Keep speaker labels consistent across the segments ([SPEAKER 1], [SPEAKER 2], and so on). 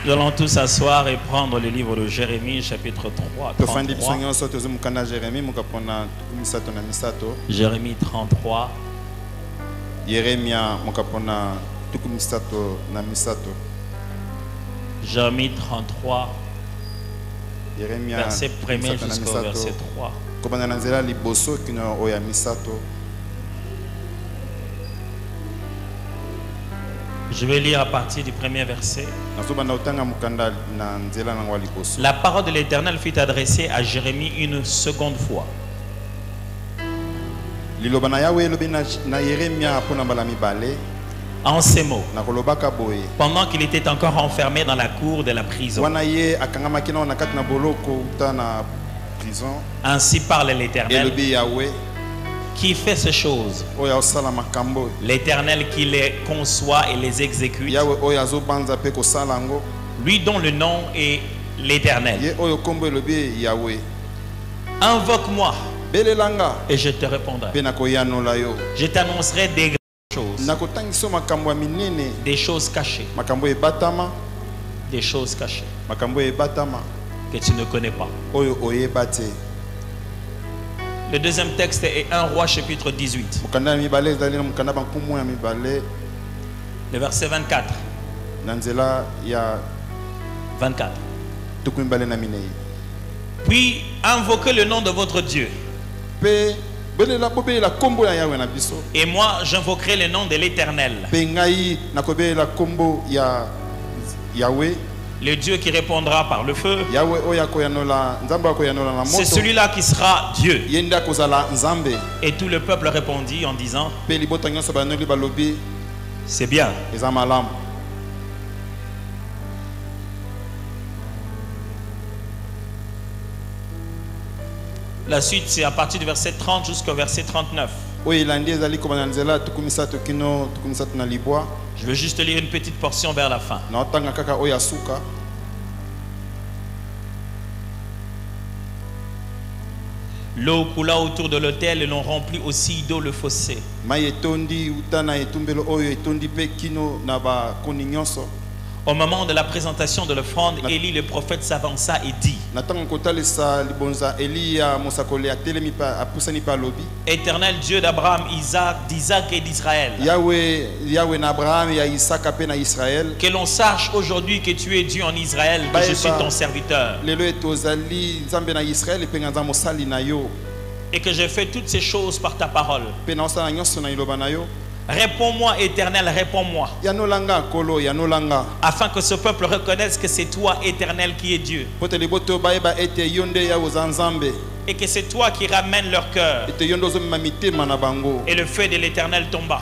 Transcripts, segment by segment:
[SPEAKER 1] Nous allons tous s'asseoir et prendre le livre de Jérémie, chapitre 3. 33. Jérémie 33. Jérémie 33. Verset 1er jusqu'au verset 3. Je vais lire à partir du premier verset. La parole de l'Éternel fut adressée à Jérémie une seconde fois. En ces mots, pendant qu'il était encore enfermé dans la cour de la prison. Ainsi parle l'Éternel, qui fait ces choses, l'Éternel qui les conçoit et les exécute, lui dont le nom est l'Éternel. Invoque-moi et je te répondrai. Je t'annoncerai des grandes choses, des choses cachées, des choses cachées que tu ne connais pas. Le deuxième texte est 1 Roi chapitre 18. Le verset 24. 24. Puis invoquez le nom de votre Dieu. Et moi j'invoquerai le nom de l'Éternel, le Dieu qui répondra par le feu. C'est celui-là qui sera Dieu. Et tout le peuple répondit en disant, c'est bien. La suite c'est à partir du verset 30 jusqu'au verset 39. Je veux juste lire une petite portion vers la fin. L'eau coula autour de l'autel et l'on remplit aussi d'eau le fossé. Au moment de la présentation de l'offrande, Élie le prophète s'avança et dit, Éternel Dieu d'Abraham, d'Isaac et d'Israël, que l'on sache aujourd'hui que tu es Dieu en Israël, que je suis ton serviteur, et que je fais toutes ces choses par ta parole. Réponds-moi, Éternel, réponds-moi, afin que ce peuple reconnaisse que c'est toi, Éternel, qui es Dieu, et que c'est toi qui ramènes leur cœur. Et le feu de l'Éternel tomba.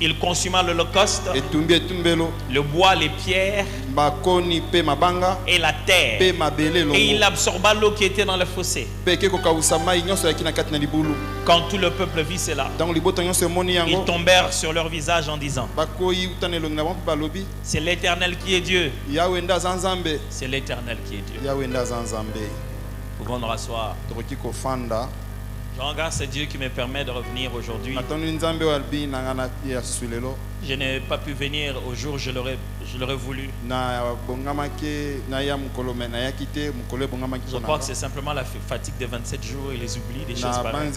[SPEAKER 1] Il consuma l'holocauste, le bois, les pierres et la terre, et il absorba l'eau qui était dans le fossé. Quand tout le peuple vit cela, ils tombèrent sur leur visage en disant, c'est l'Éternel qui est Dieu. C'est l'Éternel qui est Dieu. Pouvons nous rasseoir. Je rends grâce à Dieu qui me permet de revenir aujourd'hui. Je n'ai pas pu venir au jour où je l'aurais voulu. Je crois que c'est simplement la fatigue de 27 jours et les oublis, des choses pareilles.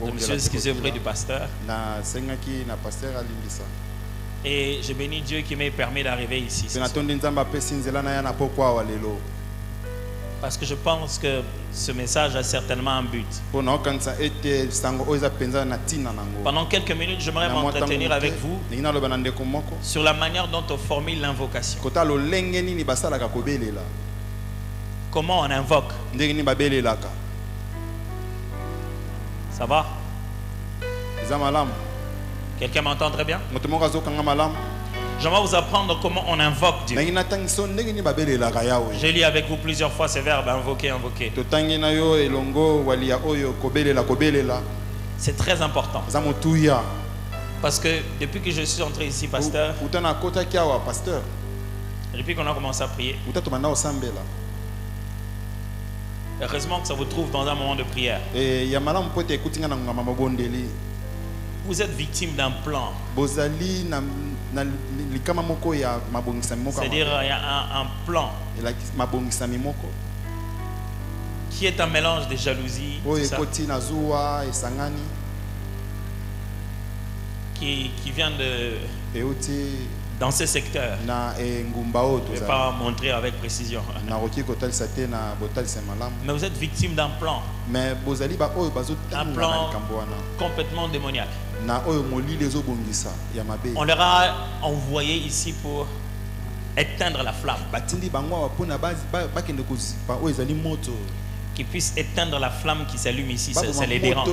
[SPEAKER 1] Je me suis excusé auprès du pasteur. Et je bénis Dieu qui m'a permis d'arriver ici. Parce que je pense que ce message a certainement un but. Pendant quelques minutes, j'aimerais m'entretenir avec vous sur la manière dont on formule l'invocation. Comment on invoque. Ça va? Quelqu'un m'entend très bien? J'aimerais vous apprendre comment on invoque Dieu. J'ai lu avec vous plusieurs fois ce verbe invoquer, invoquer. C'est très important. Parce que depuis que je suis entré ici, pasteur, depuis qu'on a commencé à prier, heureusement que ça vous trouve dans un moment de prière. Vous êtes victime d'un plan. C'est-à-dire il y a un plan qui est un mélange de jalousie, qui vient dans ce secteur. Je ne vais pas montrer avec précision. Mais vous êtes victime d'un plan. Un plan complètement démoniaque. On leur a envoyé ici pour éteindre la flamme. Qu'ils puissent éteindre la flamme qui s'allume ici, ça les dérange.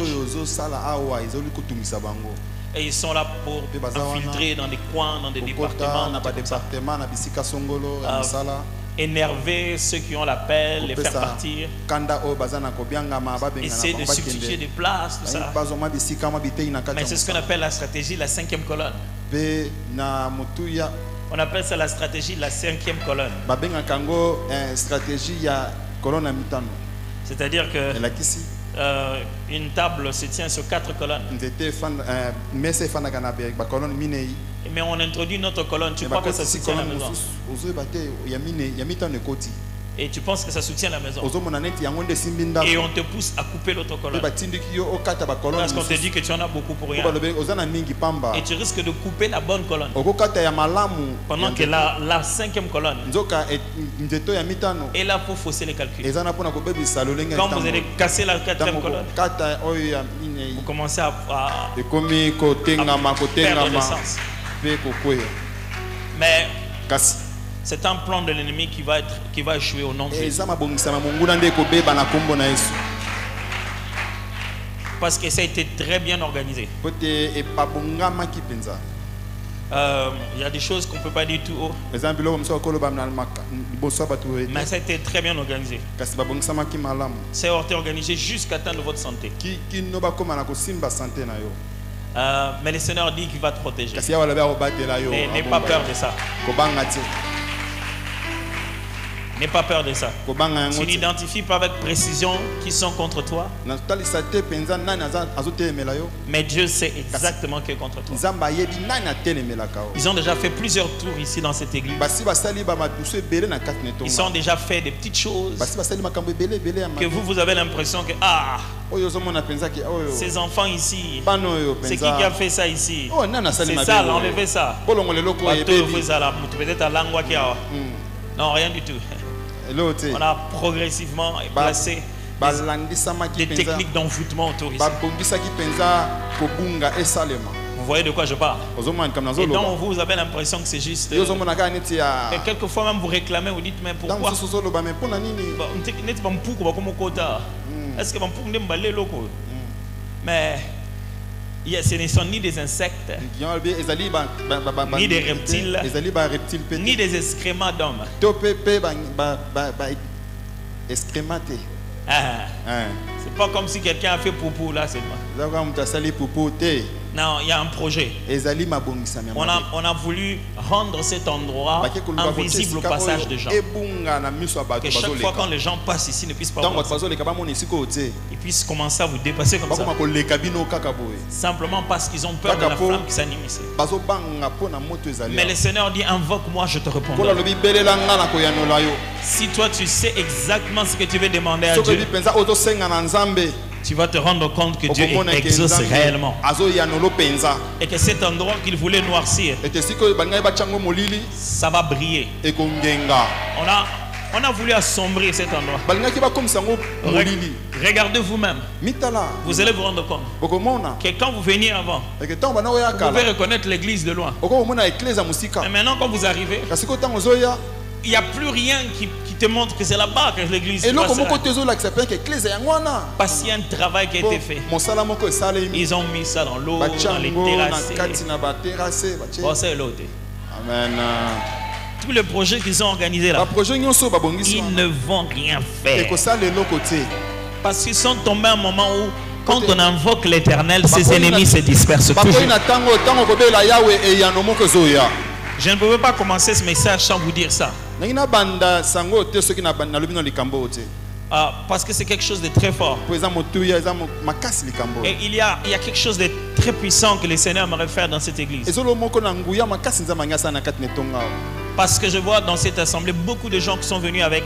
[SPEAKER 1] Et ils sont là pour infiltrer dans des coins, dans des départements, énerver ceux qui ont la pelle, les faire partir, essayer de substituer des places, tout ça. Mais c'est ce qu'on appelle la stratégie de la 5e colonne. On appelle ça la stratégie de la 5e colonne. C'est-à-dire que une table se tient sur 4 colonnes. Mais on introduit notre colonne. Tu crois que ça soutient la maison? Et tu penses que ça soutient la maison. Et on te pousse à couper l'autre colonne. Parce qu'on te dit que tu en as beaucoup pour rien. Et tu risques de couper la bonne colonne. Pendant que la 5e colonne est là pour fausser les calculs. Quand vous allez casser la 4e colonne, vous commencez à perdre le sens. Mais c'est un plan de l'ennemi qui va échouer au nom de Jésus. Parce que ça a été très bien organisé. Il y a des choses qu'on ne peut pas dire tout haut. Mais ça a été très bien organisé. C'est organisé jusqu'à atteindre votre santé. Mais le Seigneur dit qu'il va te protéger. N'aie pas peur de ça. N'aie pas peur de ça. Tu n'identifies pas avec précision qui sont contre toi. Mais Dieu sait exactement qui est contre toi. Ils ont déjà fait plusieurs tours ici dans cette église. Ils ont déjà fait des petites choses que vous avez l'impression que ces enfants ici, c'est qui a fait ça ici? C'est ça, enlevez ça. Non, rien du tout. On a progressivement placé des techniques d'envoûtement autour ici. Vous voyez de quoi je parle? Et donc vous avez l'impression que c'est juste. Et quelquefois même vous réclamez, vous dites mais pourquoi? Est-ce que mais ce ne sont ni des insectes, ni des reptiles, ni des excréments d'hommes. C'est pas comme si quelqu'un a fait poupou là seulement. Non, il y a un projet. On a voulu rendre cet endroit invisible au passage des gens. Que chaque fois quand les gens passent ici, ne puissent pas voir ça. Ils puissent commencer à vous dépasser comme ça. Simplement parce qu'ils ont peur de la flamme qui s'anime ici. Mais le Seigneur dit, invoque-moi, je te répondrai. Si toi tu sais exactement ce que tu veux demander à Dieu, tu vas te rendre compte que Dieu exauce réellement. Et que cet endroit qu'il voulait noircir, ça va briller. On a voulu assombrir cet endroit. Regardez vous-même. Vous allez vous rendre compte que quand vous veniez avant, vous pouvez reconnaître l'église de loin. Mais maintenant quand vous arrivez, il n'y a plus rien qui te montre que c'est là-bas que l'église est. Parce qu'il y a un travail qui a été fait. Ils ont mis ça dans l'eau, dans les terrassés. Amen. Tous les projets qu'ils ont organisés là, ils ne vont rien faire. Parce qu'ils sont tombés à un moment où, quand on invoque l'Éternel, ses ennemis se dispersent toujours. Je ne pouvais pas commencer ce message sans vous dire ça. Parce que c'est quelque chose de très fort. Et il y a quelque chose de très puissant que le Seigneur aimerait faire dans cette église. Parce que je vois dans cette assemblée beaucoup de gens qui sont venus avec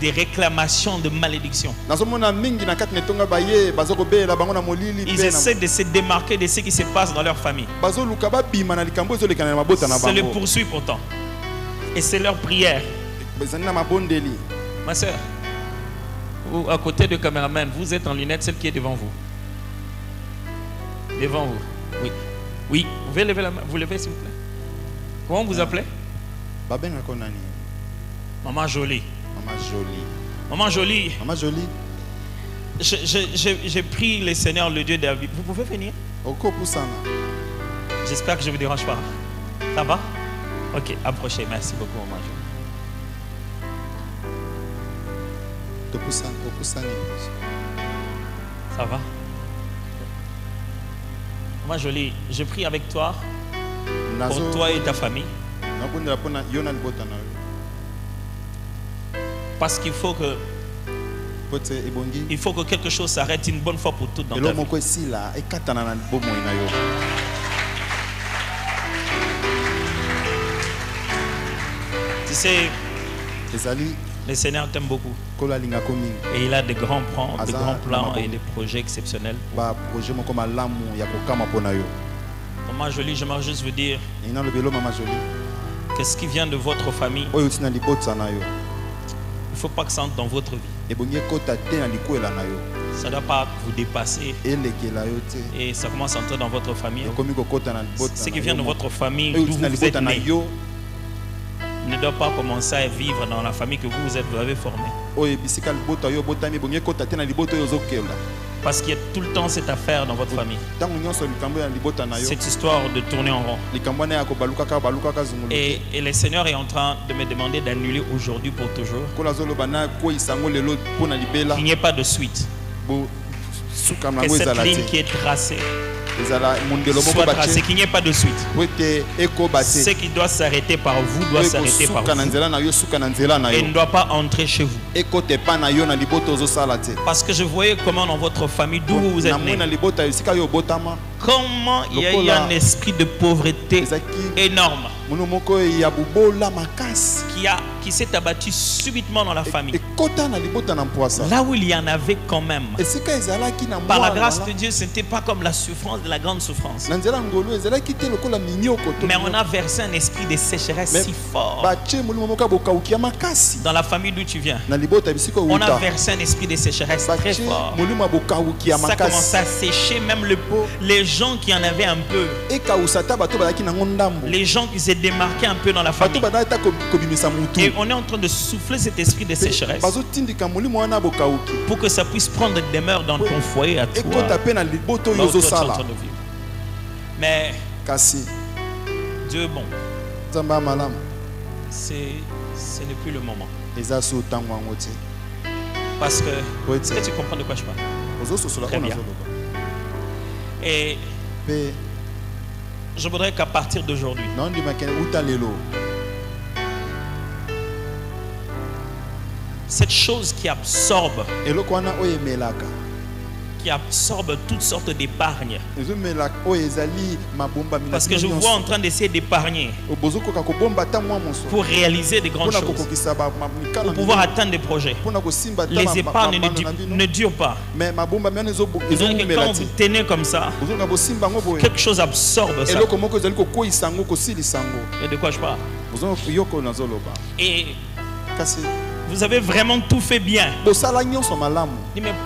[SPEAKER 1] des réclamations de malédiction. Ils essaient de se démarquer de ce qui se passe dans leur famille. Ça les poursuit pourtant. Et c'est leur prière. Ma soeur, vous, à côté du caméraman, vous êtes en lunettes, celle qui est devant vous. Devant vous. Oui. Oui. Vous pouvez lever la main. Vous levez s'il vous plaît. Comment vous appelez? Maman Jolie.
[SPEAKER 2] Maman Jolie.
[SPEAKER 1] Maman Jolie.
[SPEAKER 2] Maman Jolie.
[SPEAKER 1] J'ai pris le Seigneur, le Dieu David. Vous pouvez venir? J'espère que je ne vous dérange pas. Ça va? Ok, approchez. Merci beaucoup, Maman Jolie. Ça va? Maman Jolie, je prie avec toi pour toi et ta famille. Parce qu'il faut que quelque chose s'arrête une bonne fois pour toutes dans ta vie. Tu sais, le Seigneur t'aime beaucoup. Et il a de grands plans et des projets exceptionnels. Maman Jolie, j'aimerais juste vous dire que ce qui vient de votre famille, il ne faut pas que ça entre dans votre vie. Ça ne doit pas vous dépasser. Et ça commence à entrer dans votre famille. Ce qui vient de votre famille, d'où vous êtes né, ne doit pas commencer à vivre dans la famille que vous avez formée. Parce qu'il y a tout le temps cette affaire dans votre famille. Cette histoire de tourner en rond. Et le Seigneur est en train de me demander d'annuler aujourd'hui pour toujours. Qu'il n'y ait pas de suite. Que cette ligne qui est tracée soit tracée, qu'il n'y ait pas de suite. Ce qui doit s'arrêter par vous doit s'arrêter par vous. Et ne doit pas entrer chez vous. Parce que je voyais comment dans votre famille, d'où vous êtes né, comment il y a eu un esprit de pauvreté énorme qui s'est abattu subitement dans la famille. Là où il y en avait quand même. Par la grâce de Dieu, ce n'était pas comme la souffrance de la grande souffrance. Mais on a versé un esprit de sécheresse si fort. Dans la famille d'où tu viens, on a versé un esprit de sécheresse très fort. Ça commençait à sécher même les gens qui en avaient un peu. Les gens qui s'est démarqué un peu dans la famille. Et on est en train de souffler cet esprit de sécheresse pour que ça puisse prendre demeure dans ton foyer à toi. Mais Dieu est bon. Ce n'est plus le moment. Parce que est-ce que tu comprends de quoi je parle? Très bien. Et je voudrais qu'à partir d'aujourd'hui, cette chose qui absorbe toutes sortes d'épargne. Parce que je vous vois en train d'essayer d'épargner pour réaliser des grandes choses, pour pouvoir atteindre des projets. Les épargnes ne durent pas. Donc quand vous tenez comme ça, quelque chose absorbe ça. Et de quoi je parle? Et vous avez vraiment tout fait bien. Mais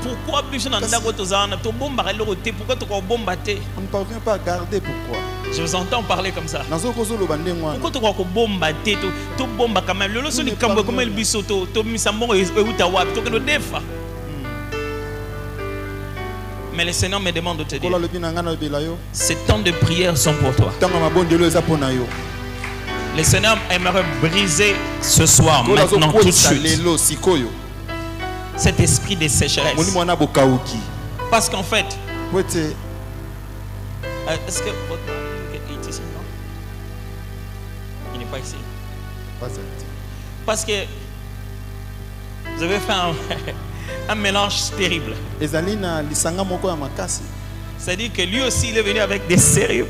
[SPEAKER 1] pourquoi on ne
[SPEAKER 2] parvient pas à garder? Pourquoi?
[SPEAKER 1] Je vous entends parler comme ça. Pourquoi tu crois que bomba te to bomba quand même le soni kambo comme el bisoto to misambo e utawa to que le defa. Mais le Seigneur me demande de te dire, ces temps de prière sont pour toi. Le Seigneur aimerait briser ce soir, maintenant, tout de suite, cet esprit de sécheresse. Parce qu'en fait, est-ce que votre mari est ici? Non? Il n'est pas ici. Parce que vous avez fait un mélange terrible. C'est-à-dire que lui aussi, il est venu avec des sérieux.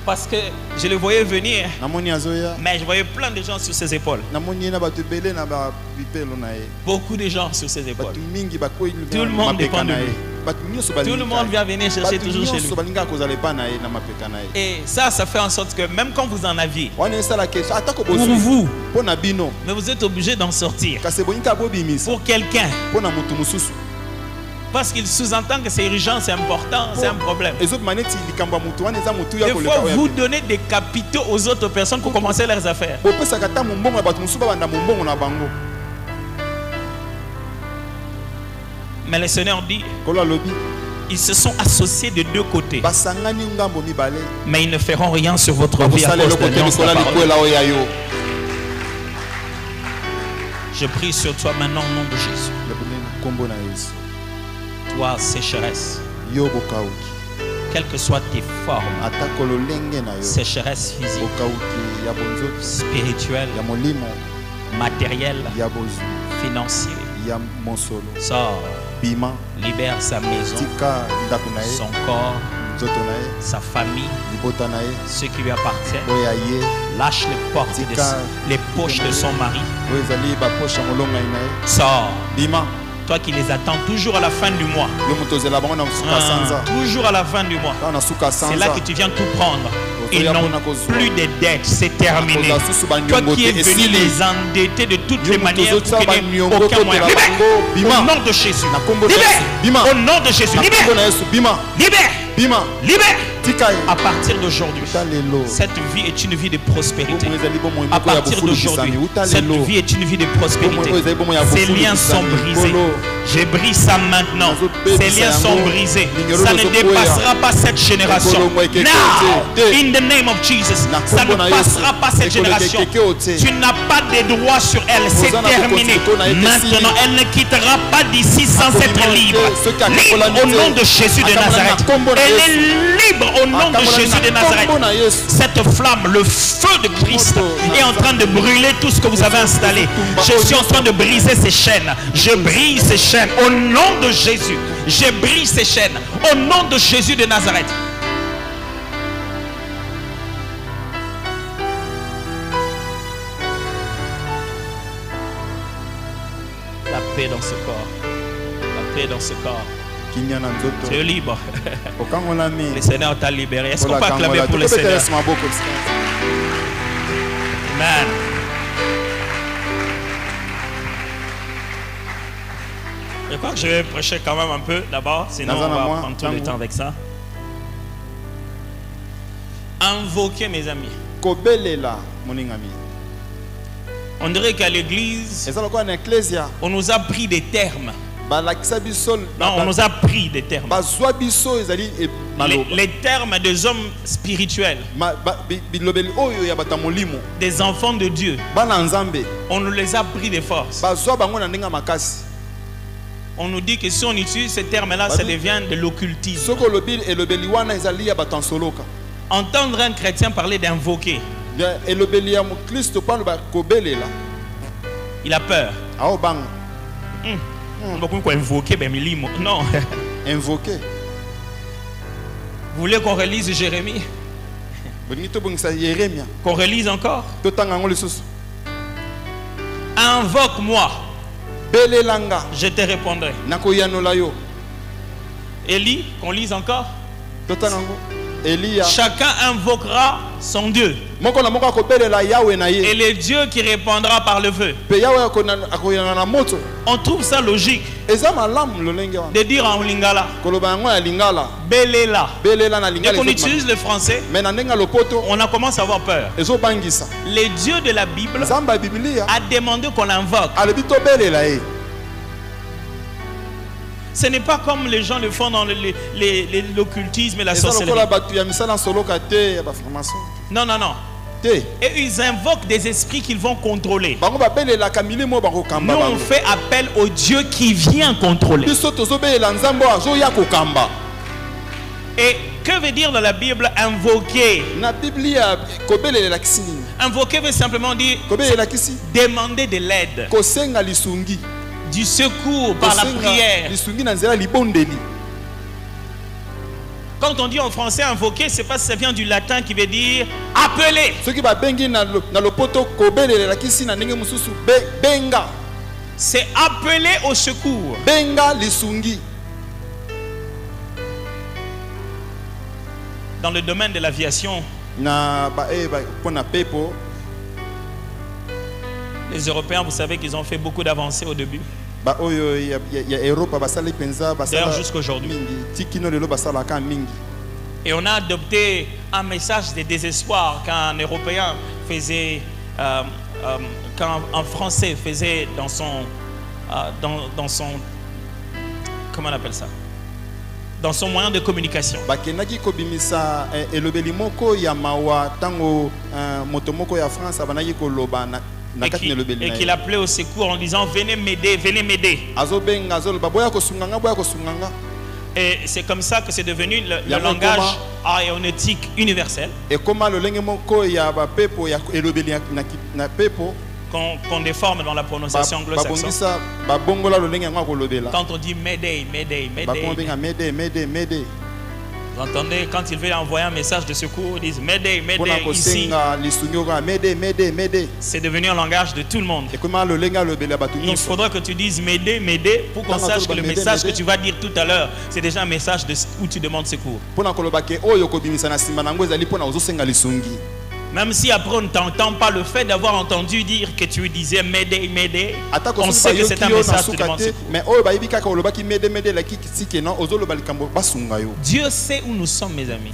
[SPEAKER 1] Parce que je le voyais venir, mais je voyais plein de gens sur ses épaules. Beaucoup de gens sur ses épaules. Tout le monde dépend de lui. Tout le monde vient venir chercher toujours chez lui. Et ça fait en sorte que même quand vous en aviez, pour vous, mais vous êtes obligé d'en sortir pour quelqu'un. Parce qu'il sous-entend que c'est urgent, c'est important, c'est un problème. Des fois, vous donnez des capitaux aux autres personnes pour commencer leurs affaires. Mais le Seigneur dit, ils se sont associés de deux côtés. Mais ils ne feront rien sur votre vie à cause de la parole. Je prie sur toi maintenant au nom de Jésus. Toi, sécheresse, quelles que soient tes formes, sécheresse physique, spirituelle, matérielle, financière, sors, libère sa maison, son corps, sa famille, ceux qui lui appartiennent. Lâche les portes, les poches de son mari. Sors. Toi qui les attends toujours à la fin du mois. Toujours à la fin du mois. C'est là que tu viens tout prendre. Ils n'ont plus de dettes, c'est terminé. Toi qui es venu les endetter de toutes les manières pour qu'il n'y ait aucun moyen. Libère! Au nom de Jésus. Libère! Au nom de Jésus. Libère! Libère! Libère! À partir d'aujourd'hui, cette vie est une vie de prospérité. À partir d'aujourd'hui, cette vie est une vie de prospérité. Ces liens sont brisés. Je brise ça maintenant. Ces liens sont brisés. Ça ne dépassera pas cette génération. Now, in the name of Jesus, ça ne passera pas cette génération. Tu n'as pas de droit sur elle. C'est terminé. Maintenant, elle ne quittera pas d'ici sans être libre. Libre au nom de Jésus de Nazareth. Elle est libre au nom de Jésus de Nazareth. Cette flamme, le feu de Christ est en train de brûler tout ce que vous avez installé. Je suis en train de briser ces chaînes. Je brise ces chaînes au nom de Jésus. Je brise ces chaînes au nom de Jésus de Nazareth. La paix dans ce corps. La paix dans ce corps. Tu es libre. Le Seigneur t'a libéré. Est-ce qu'on peut acclamer pour le Seigneur? Amen. Je crois que je vais prêcher quand même un peu d'abord, sinon on va prendre tout le temps avec ça. Invoquer mes amis. On dirait qu'à l'église, on nous a pris des termes. Non, on nous a pris des termes. Les termes des hommes spirituels, des enfants de Dieu, on nous les a pris de force. On nous dit que si on utilise ces termes-là, ça devient de l'occultisme. Entendre un chrétien parler d'invoquer, il a peur. Invoquer, non.
[SPEAKER 2] Invoquer.
[SPEAKER 1] Vous voulez qu'on relise Jérémie? Qu'on relise encore? Invoque-moi. Je te répondrai. Élie, qu'on lise encore? Chacun invoquera son Dieu. Et le Dieu qui répondra par le feu. On trouve ça logique de dire en lingala Belela. Dès qu'on utilise le français, on a commencé à avoir peur. Le Dieu de la Bible a demandé qu'on l'invoque. Ce n'est pas comme les gens le font dans l'occultisme et la sorcellerie. Non, non, non. Et ils invoquent des esprits qu'ils vont contrôler. Nous, on fait appel au Dieu qui vient contrôler. Et que veut dire dans la Bible invoquer? Invoquer veut simplement dire demander de l'aide. du secours par la prière. Quand on dit en français invoquer, c'est parce que ça vient du latin qui veut dire appeler. C'est appeler au secours. Dans le domaine de l'aviation, les Européens, vous savez qu'ils ont fait beaucoup d'avancées au début. D'ailleurs jusqu'à aujourd'hui. Et on a adopté un message de désespoir qu'un Européen faisait, qu'un Français faisait dans son, comment on appelle ça? Dans son moyen de communication. Et qu'il appelait au secours en disant venez m'aider, venez m'aider. Et c'est comme ça que c'est devenu le langage aéronautique universel. Qu'on déforme dans la prononciation anglo-saxonne. Quand on dit Mayday, Mayday, Mayday. Vous entendez, quand il veut envoyer un message de secours, ils disent Mayday, Mayday ici. C'est devenu un langage de tout le monde. Il faudra que tu dises Mayday, Mayday pour qu'on sache que le message que tu vas dire tout à l'heure, c'est déjà un message où tu demandes secours. Même si après on ne t'entend pas, le fait d'avoir entendu dire que tu disais Mayday, Mayday, on sait que c'est un message de demande secours. Dieu sait où nous sommes, mes amis.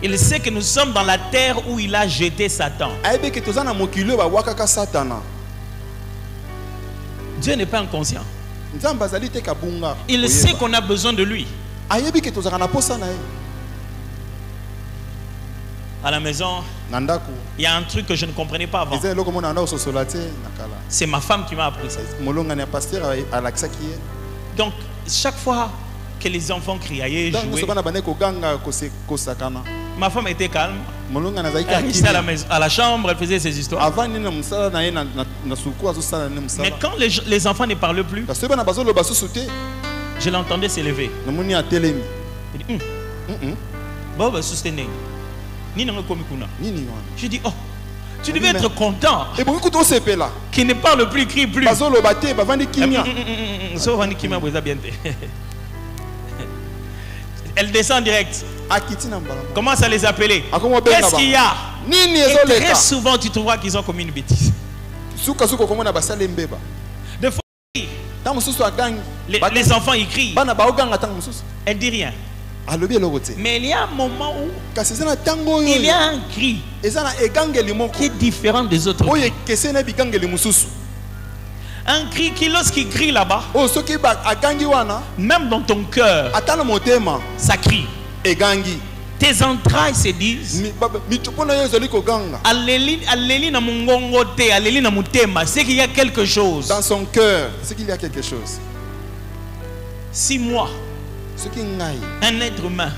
[SPEAKER 1] Il sait que nous sommes dans la terre où il a jeté Satan. Dieu n'est pas inconscient. Il sait qu'on a besoin de lui. À la maison, il y a un truc que je ne comprenais pas avant. C'est ma femme qui m'a appris ça. Donc, chaque fois que les enfants criaient, jouaient, ma femme était calme. Elle restait à la chambre, elle faisait ses histoires. Mais quand les enfants ne parlaient plus, je l'entendais s'élever. Il dit, Bob, soutenez. Je dis, oh, tu devais être content qu'il ne parle plus, crie plus. Elle descend direct. Commence à les appeler. Qu'est-ce qu'il y a? Et très souvent, tu trouveras qu'ils ont commis une bêtise. Des fois, les enfants, ils crient. Elle ne dit rien. Mais il y a un moment où il y a un cri qui est différent des autres cris. Un cri qui, lorsqu'il crie là-bas, même dans ton cœur, ça crie. Tes entrailles se disent c'est qu'il y a quelque chose.
[SPEAKER 3] Dans son cœur, c'est qu'il y a quelque chose.
[SPEAKER 1] Si moi, un être humain,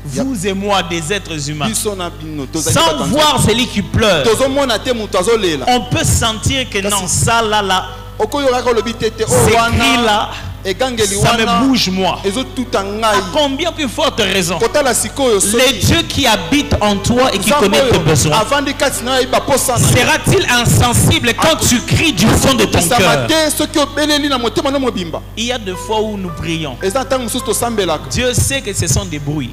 [SPEAKER 1] vous et moi, des êtres humains, sans voir celui qui pleure, on peut sentir que non, ça là, ces cris là, ça me bouge moi. À combien plus forte raison le Dieu qui habite en toi et qui connaît tes besoins sera-t-il insensible quand tu cries du fond de ton cœur? Il y a des fois où nous prions, Dieu sait que ce sont des bruits.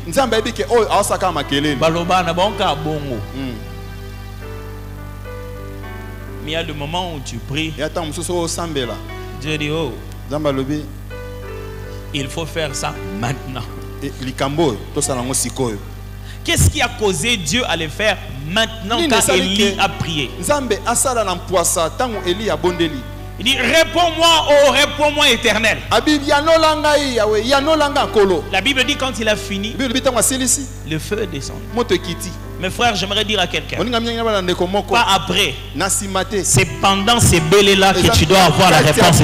[SPEAKER 1] Mais il y a le moment où tu pries, Dieu dit, oh, il faut faire ça maintenant. Qu'est-ce qui a causé Dieu à le faire maintenant quand Élie a prié? Il dit, réponds-moi éternel. La Bible dit quand il a fini, le feu est descendu. Mes frères, j'aimerais dire à quelqu'un, pas après, c'est pendant ces bêlés-là que tu dois avoir la réponse.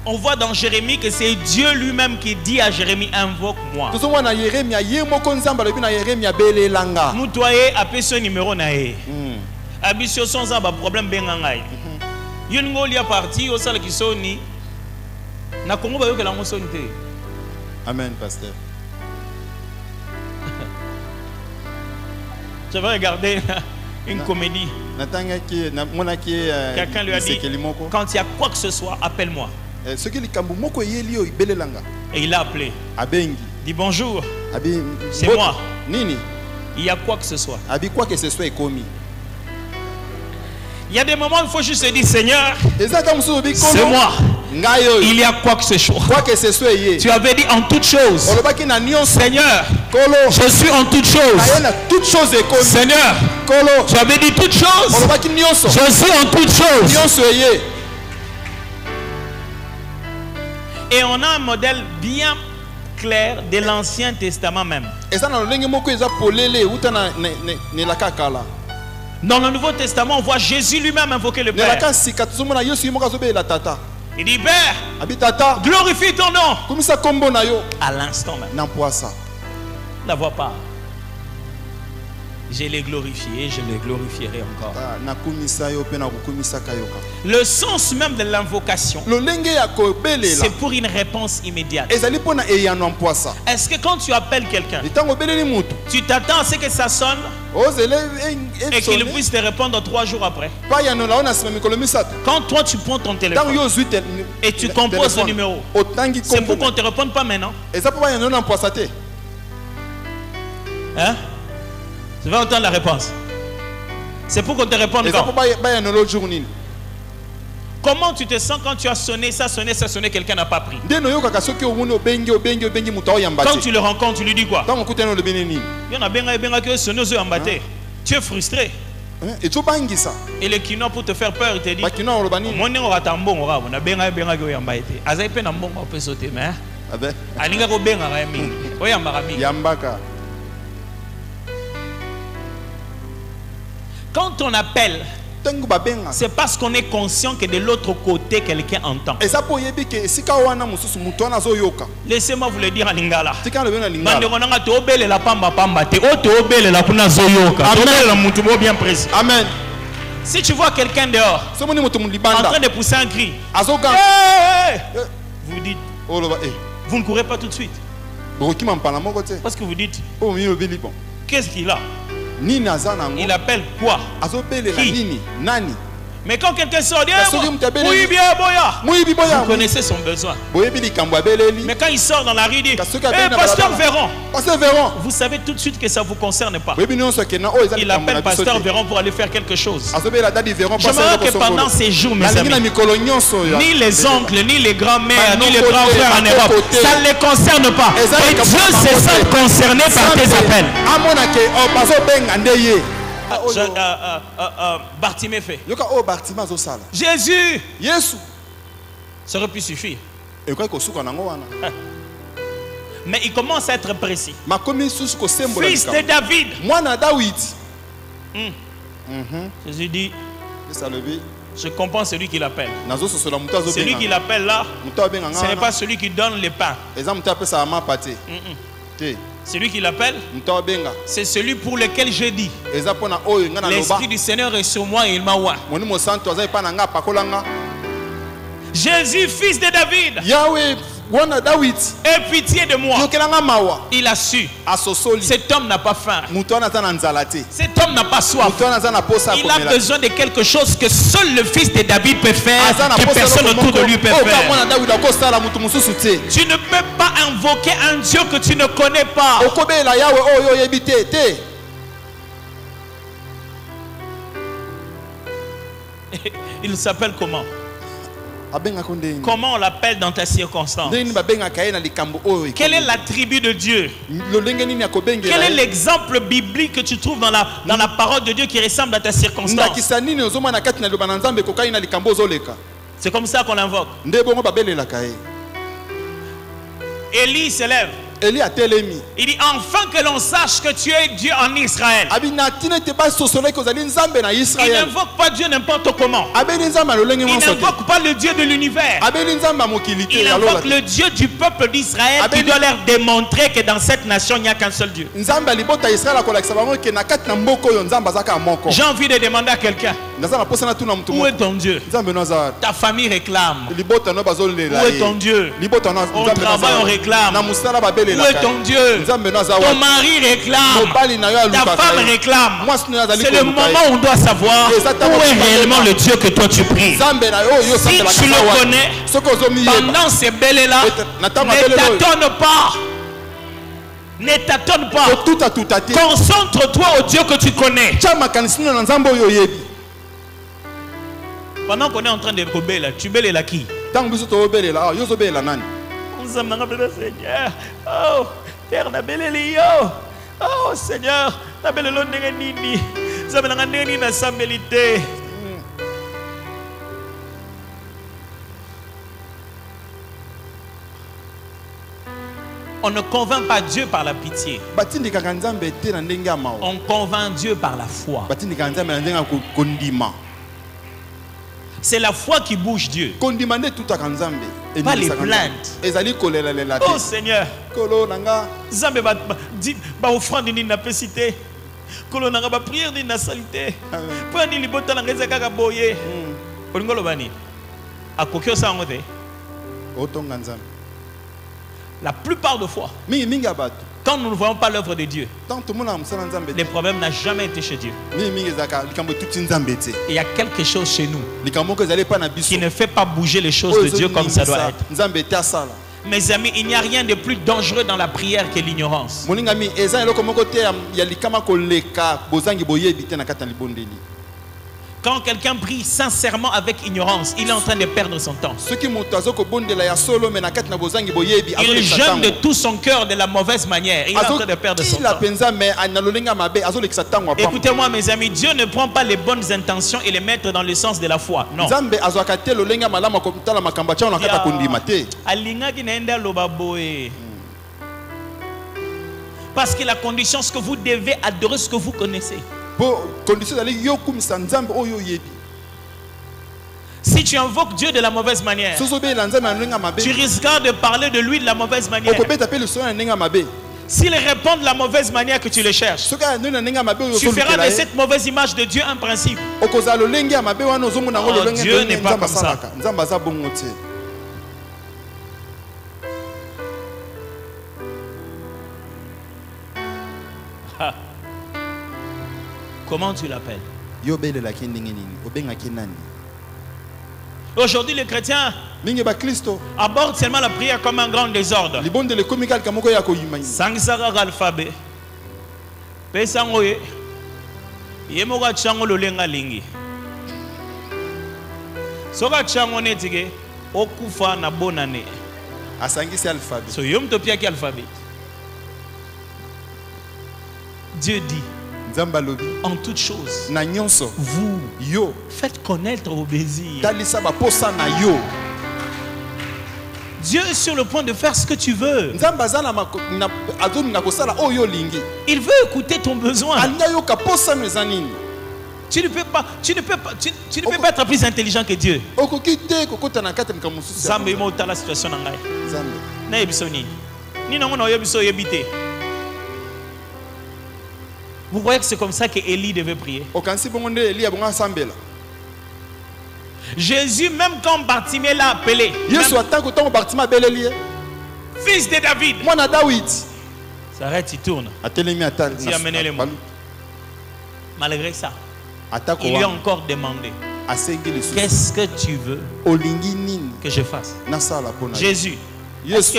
[SPEAKER 1] On voit dans Jérémie que c'est Dieu lui-même qui dit à Jérémie, invoque-moi. Moutoye appelle ce numéro nae. Abisio sans un problème bengangai. Yungolia parti au sale qui soni. Na Congo ba yo que la monsonité.
[SPEAKER 3] Amen, pasteur.
[SPEAKER 1] Je vais regarder une comédie. Quelqu'un lui a dit, quand il y a quoi que ce soit, appelle-moi. Et il a appelé. Dit bonjour. C'est moi. Il y a quoi que ce soit. Il y a des moments où il faut juste se dire, Seigneur, c'est moi. Il y a quoi que ce soit. Tu avais dit en toutes choses, Seigneur, je suis en toutes choses. Seigneur, tu avais dit toutes choses. Je suis en toutes choses. Et on a un modèle bien clair de l'Ancien Testament même. Dans le Nouveau Testament, on voit Jésus lui-même invoquer le Père. Il dit, Père, glorifie ton nom. À l'instant même. La voix part. Je l'ai glorifié, je le glorifierai encore. Le sens même de l'invocation, c'est pour une réponse immédiate. Est-ce que quand tu appelles quelqu'un, tu t'attends à ce que ça sonne et qu'il puisse te répondre 3 jours après? Quand toi tu prends ton téléphone et tu composes le numéro, c'est pour qu'on ne te réponde pas maintenant. Hein? Tu vas entendre la réponse. C'est pour qu'on te réponde quand? Comment tu te sens quand tu as sonné, ça sonné, quelqu'un n'a pas pris? Quand tu le rencontres, tu lui dis quoi? Tu es frustré. Et le kino pour te faire peur, il te dit, quand on appelle, c'est parce qu'on est conscient que de l'autre côté, quelqu'un entend. Laissez-moi vous le dire en lingala.
[SPEAKER 3] Amen.
[SPEAKER 1] Si tu vois quelqu'un dehors en train de pousser un cri, vous dites, vous ne courez pas tout de suite. Parce que vous dites, qu'est-ce qu'il a? Il appelle quoi? Qui? Mais quand quelqu'un sort, vous connaissez son besoin. Mais quand il sort dans la rue, il dit, Pasteur Véron. Vous savez tout de suite que ça ne vous concerne pas. Il appelle Pasteur Véron pour aller faire quelque chose. J'aimerais que pendant ces jours, mes amis, ni les oncles, ni les grands-mères, ni les grands-frères en Europe, ça ne les concerne pas. Et Dieu se sent concerné par tes appels. Bartimée fait. Jésus. Ça aurait pu suffire. Mais il commence à être précis. Fils de David. Jésus dit, je comprends celui qui l'appelle. Celui qui l'appelle là, ce n'est pas celui qui donne les pains. Celui qui l'appelle, c'est celui pour lequel j'ai dit, l'Esprit du Seigneur est sur moi et il m'a oint. Jésus, fils de David, aie pitié de moi. Il a su. Cet homme n'a pas faim. Cet homme n'a pas soif. Il a besoin de quelque chose que seul le fils de David peut faire, que personne autour de lui peut faire. Tu ne peux pas invoquer un Dieu que tu ne connais pas. Il s'appelle comment? Comment on l'appelle dans ta circonstance? Quelle est l'attribut de Dieu? Quel est l'exemple biblique que tu trouves dans la parole de Dieu qui ressemble à ta circonstance? C'est comme ça qu'on l'invoque. Élie se lève. Il dit enfin que l'on sache que tu es Dieu en Israël. Il n'invoque pas Dieu n'importe comment. Il n'invoque pas le Dieu de l'univers. Il invoque le Dieu du peuple d'Israël qui doit leur démontrer que dans cette nation il n'y a qu'un seul Dieu. J'ai envie de demander à quelqu'un, où est ton Dieu? Ta famille réclame. Où est ton Dieu? Au travail on réclame. Où est ton Dieu? Ton mari réclame. Ta femme réclame. C'est le moment où on doit savoir où est réellement le Dieu que toi tu pries. Si tu le connais, pendant ces bêlés-là, ne t'attends pas. Ne t'attends pas. Concentre-toi au Dieu que tu connais. Pendant qu'on est en train de rebelle, tu bêles là qui? Seigneur, oh, Père, na beleli yo. Oh Seigneur, na belelo ndenge nini? Zabela ndenge nini na sambelité. On ne convainc pas Dieu par la pitié. On convainc Dieu par la foi. C'est la foi qui bouge Dieu. Pas les plaintes. Oh Seigneur, Zambé ba offrande ni na pesité. Kolo nanga ba prière ni na salité. Pas ni libota nanga ezaka boye. Olingolo bani. Akokyo sa ngote. Otonga Nzambe. La plupart de fois, quand nous ne voyons pas l'œuvre de Dieu, les problèmes n'ont jamais été chez Dieu. Il y a quelque chose chez nous qui ne fait pas bouger les choses de Dieu comme ça doit être. Mes amis, il n'y a rien de plus dangereux dans la prière que l'ignorance. Quand quelqu'un prie sincèrement avec ignorance, il est en train de perdre son temps. Il jeûne de tout son cœur de la mauvaise manière. Il est en train de perdre son temps. Écoutez-moi mes amis, Dieu ne prend pas les bonnes intentions et les mettre dans le sens de la foi. Non. Parce que la condition, c'est que vous devez adorer ce que vous connaissez. Si tu invoques Dieu de la mauvaise manière, tu risqueras de parler de lui de la mauvaise manière. S'il répond de la mauvaise manière que tu le cherches, tu feras de cette mauvaise image de Dieu un principe. Oh, Dieu n'est pas comme ça. Comment tu l'appelles? Aujourd'hui, les chrétiens abordent seulement la prière comme un grand désordre. Sangsara alphabet. Pesangoye. Yemoga chango lolenga lingi. Soga chango netige. Okufa na bonane.
[SPEAKER 3] Asangisi alphabet.
[SPEAKER 1] So yom topia ki alphabet. Dieu dit en toutes choses, vous faites connaître vos désirs. Dieu est sur le point de faire ce que tu veux. Il veut écouter ton besoin. Tu ne peux pas être plus intelligent que Dieu. La situation vous voyez que c'est comme ça que Élie devait prier. Jésus, même quand Bartimée l'a appelé, fils de David, s'arrête, il tourne. Il a amené les mots. Malgré ça, il lui a encore demandé, qu'est-ce que tu veux que je fasse? Jésus, est-ce que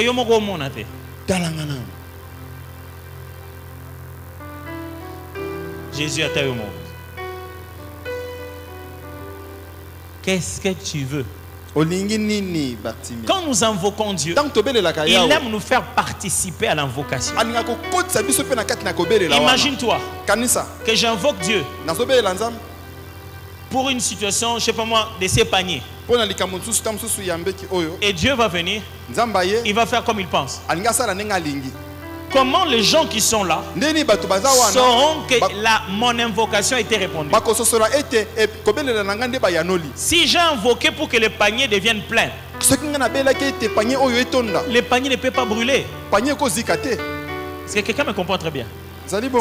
[SPEAKER 1] Jésus a taillé au monde. Qu'est-ce que tu veux? Quand nous invoquons Dieu, il aime nous faire participer à l'invocation. Imagine-toi que j'invoque Dieu pour une situation, je ne sais pas moi, de s'épargner. Et Dieu va venir, il va faire comme il pense. Comment les gens qui sont là sauront que mon invocation a été répondue? Si j'ai invoqué pour que le panier devienne plein, le panier ne peut pas brûler. Est-ce que quelqu'un me comprend très bien?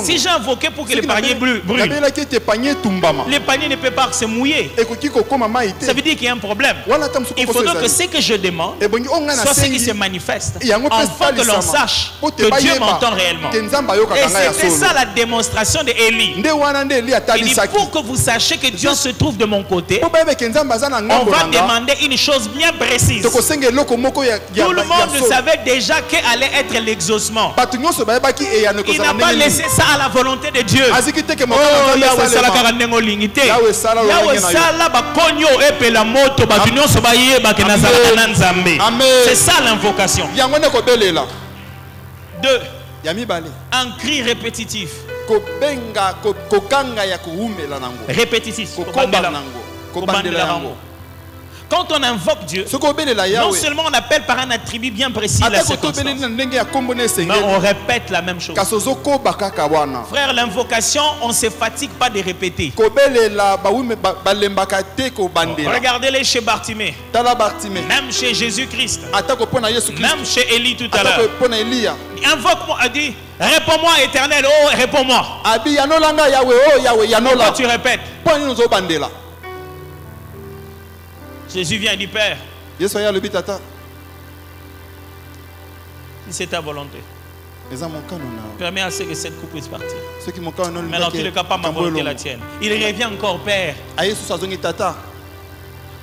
[SPEAKER 1] Si j'ai invoqué pour que le panier brûle, le panier ne peut pas se mouiller. Ça veut dire qu'il y a un problème. Il faudra que ce que je demande soit ce qui se manifeste, afin que l'on sache que Dieu m'entend réellement. Et c'était ça la démonstration d'Élie. Il dit, pour que vous sachiez que Dieu se trouve de mon côté, on va demander une chose bien précise. Tout le monde savait déjà quel allait être l'exaucement. Il n'a pas laissé ça à la volonté de Dieu. C'est ça l'invocation. 2. Un cri répétitif. Répétitif. Quand on invoque Dieu, non seulement on appelle par un attribut bien précis la circonstance, mais on répète la même chose. Frère, l'invocation, on ne se fatigue pas de répéter. Regardez-les chez Bartimée, même chez Jésus-Christ, même chez Élie tout à l'heure. Invoque-moi, dit, réponds-moi éternel, oh réponds-moi. Pourquoi tu répètes? Jésus vient et dit, Père, si c'est ta volonté, permets à ce que cette coupe puisse partir. Mais dans tous les cas, pas ma volonté, la tienne. Il revient encore, Père.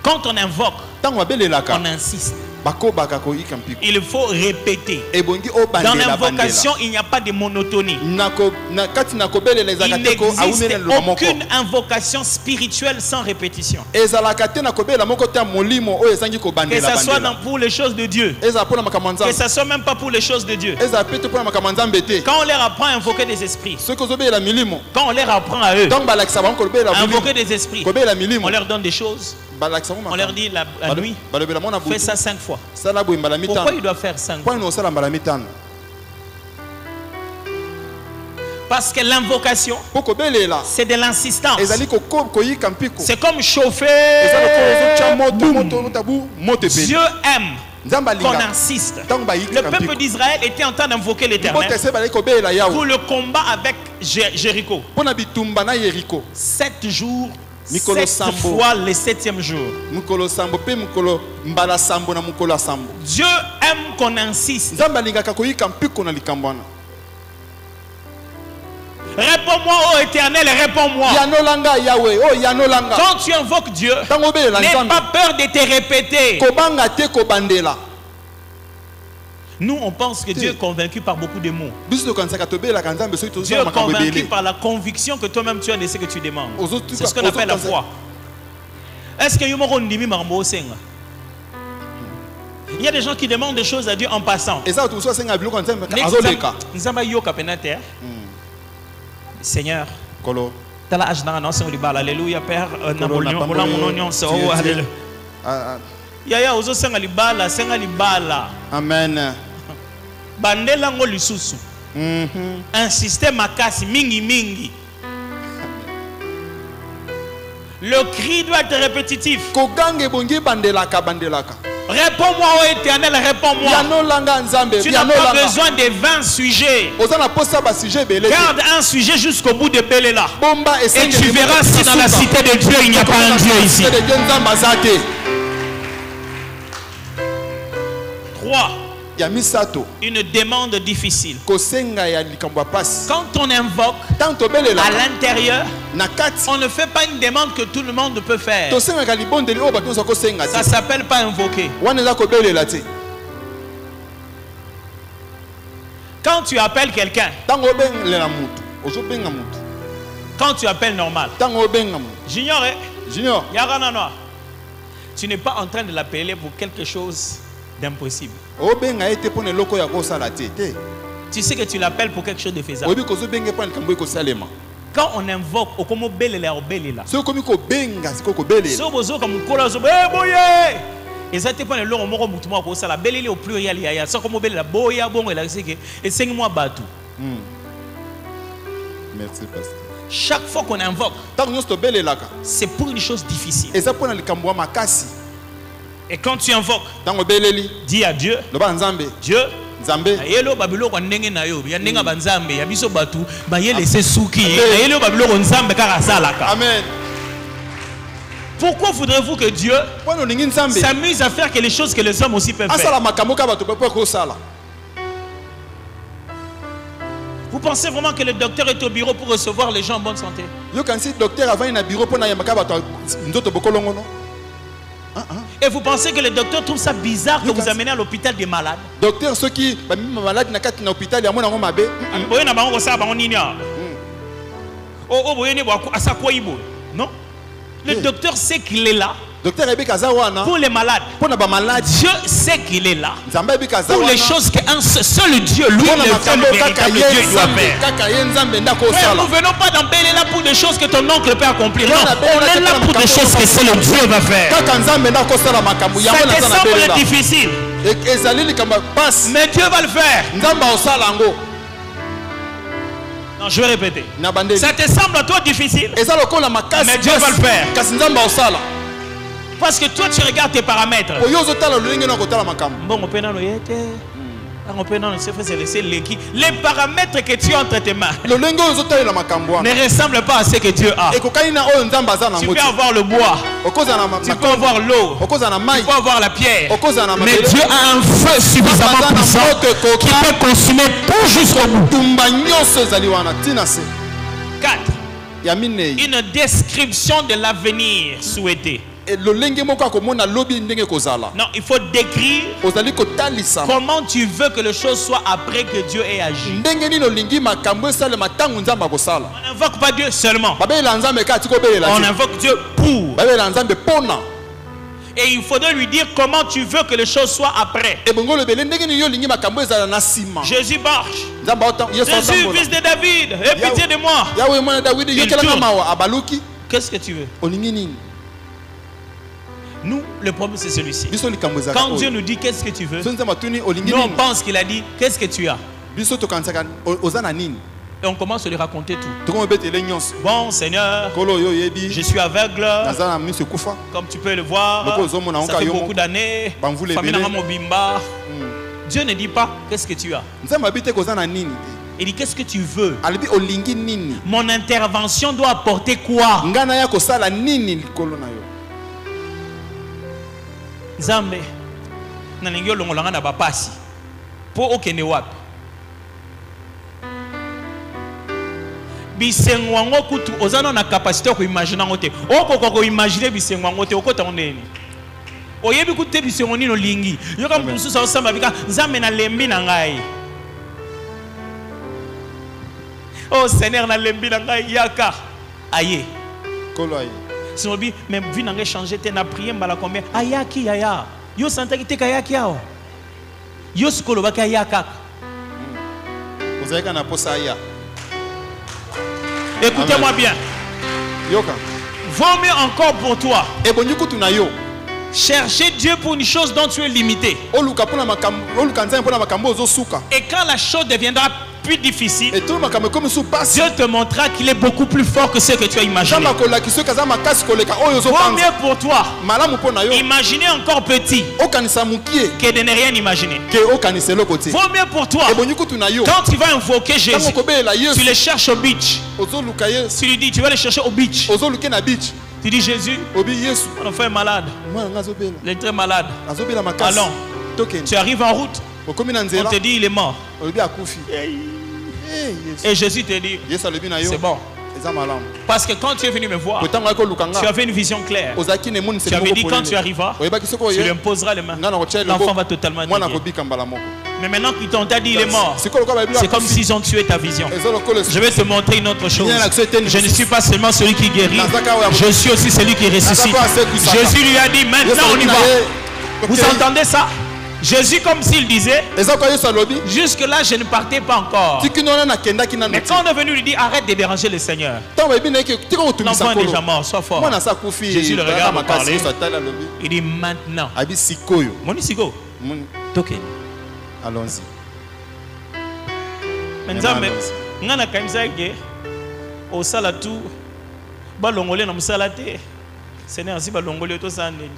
[SPEAKER 1] Quand on invoque, on insiste. Il faut répéter. Dans l'invocation, il n'y a pas de monotonie. Il n'existe aucune invocation spirituelle sans répétition. Que ce soit pour les choses de Dieu, que ce soit même pas pour les choses de Dieu. Quand on leur apprend à invoquer des esprits, quand on leur apprend à eux à invoquer des esprits, on leur donne des choses. On leur dit la nuit, fais ça 5 fois. Pourquoi il doit faire 5 fois? Parce que l'invocation, c'est de l'insistance. C'est comme chauffer. Dieu aime qu'on insiste. Le peuple d'Israël était en train d'invoquer l'Éternel pour le combat avec Jéricho. 7 jours. 7 fois le 7e jour. Dieu aime qu'on insiste. Réponds-moi, ô Éternel, réponds-moi. Quand tu invoques Dieu, n'aie pas peur de te répéter. Nous, on pense que Dieu est convaincu par beaucoup de mots. Dieu est convaincu par la conviction que toi-même tu as de ce que tu demandes. C'est ce qu'on appelle la foi. Est-ce que il y a des gens qui demandent des choses à Dieu en passant. Seigneur, alléluia, Père. Amen. Bandela ngo lisusu. Insistez makasi mingi mingi. Le cri doit être répétitif. Réponds-moi, ô Éternel, réponds-moi. Tu n'as pas besoin de 20 sujets. Garde un sujet jusqu'au bout de Béléla. Et tu verras si dans la cité de Dieu il n'y a pas un Dieu ici. 3. Une demande difficile. Quand on invoque à l'intérieur, on ne fait pas une demande que tout le monde peut faire. Ça ne s'appelle pas invoquer. Quand tu appelles quelqu'un, quand tu appelles normal, Junior, tu n'es pas en train de l'appeler pour quelque chose d'impossible. Tu sais que tu l'appelles pour quelque chose de faisable. Quand on invoque, on Exactement pas le long moko mutumo ko sala beleli au pluriel ya ça comme belle la boya bongo la c'est que et 5 mois batu.
[SPEAKER 3] Merci pasteur.
[SPEAKER 1] Chaque fois qu'on invoque, c'est pour une chose difficile. Et quand tu invoques, dis à Dieu, Dieu, Ayelo babilo kwa ndenge na yo ya ndenga banzambe ya biso batu ba yele se suki ayelo babilo ko nzambe kaka salaka. Amen. Pourquoi voudrez-vous que Dieu s'amuse à faire que les choses que les hommes aussi peuvent faire? Vous pensez vraiment que le docteur est au bureau pour recevoir les gens en bonne santé? Et vous pensez que le docteur trouve ça bizarre que vous amenez à l'hôpital des malades? Docteur, ceux qui malades na hôpital ya mona mabe. Non? Le docteur sait qu'il est là pour les malades. Dieu sait qu'il est là pour les choses qu'un seul Dieu, lui, le véritable Dieu, doit faire. Mais nous ne venons pas dans là pour des choses que ton oncle peut accomplir. Non, on est là pour des choses que seul Dieu va faire. Ça te semble difficile, mais Dieu va le faire. Non, je vais répéter. Ça te semble à toi difficile, mais Dieu va le faire. Parce que toi tu regardes tes paramètres. Les paramètres que tu as entre tes mains ne ressemblent pas à ce que Dieu a. Tu peux avoir le bois, tu peux avoir l'eau, tu peux avoir la pierre, mais Dieu a un feu suffisamment puissant qui peut consumer tout jusqu'au bout. 4. Une description de l'avenir souhaité. Non, il faut décrire comment tu veux que les choses soient après que Dieu ait agi. On n'invoque pas Dieu seulement, on invoque Dieu pour. Et il faudrait lui dire comment tu veux que les choses soient après. Jésus marche. Jésus, fils de David, aie pitié de moi. Qu'est-ce que tu veux? Nous, le problème c'est celui-ci. Quand Dieu nous dit qu'est-ce que tu veux, nous on pense qu'il a dit qu'est-ce que tu as. Et on commence à lui raconter tout. Bon Seigneur, je suis aveugle, comme tu peux le voir, ça fait beaucoup d'années. Dieu ne dit pas qu'est-ce que tu as. Il dit qu'est-ce que tu veux. Mon intervention doit apporter quoi? Zambe nalingi olongolanga na bapasi po okende wapi bisengo wango kutu ozana na capacité ko imaginer ngote okoko imaginer bisengo ngote okota oneni oyebi kutte bisengo nino lingi yoka mususa osamba bika nzambe na lembi na ngai. Oh Seigneur na lembi na ngai yaka aye kolo aye. Si on dit, mais vu n'a changé, tu n'as prié, mbala combien? Ayaki aya. Yo santa ki te kayaki yao. Yo skolo baka yaka. Ozeka na posa aya. Écoutez-moi bien. Yoka. Vaut mieux encore pour toi. Et bon yuko tuna yo. Chercher Dieu pour une chose dont tu es limité. Et quand la chose deviendra plus difficile, Dieu te montrera qu'il est beaucoup plus fort que ce que tu as imaginé. Vaut mieux pour toi imaginer encore petit que de ne rien imaginer. Vaut mieux pour toi quand tu vas invoquer Jésus, tu le cherches au beach. Tu lui dis, tu vas le chercher au beach. Tu dis Jésus, mon enfant est malade. Il est très malade. Allons. Tu arrives en route. On te dit il est mort. Et Jésus te dit c'est bon. Parce que quand tu es venu me voir, tu avais une vision claire. Tu avais dit quand tu arriveras, tu lui imposeras les mains. L'enfant va totalement être guéri. Mais maintenant qu'ils t'ont dit il est mort, c'est comme s'ils ont tué ta vision. Je vais te montrer une autre chose. Je ne suis pas seulement celui qui guérit, je suis aussi celui qui ressuscite. Jésus lui a dit maintenant on y va. Vous entendez ça? Jésus, comme s'il disait, jusque-là, je ne partais pas encore. Mais quand on est venu lui dire, arrête de déranger le Seigneur. L'enfant est déjà mort, sois fort. Jésus le regarde parler. Il dit maintenant.
[SPEAKER 3] Allons-y.
[SPEAKER 1] Au salatou, balongolé na musalate. Seigneur, si balongolé to sande.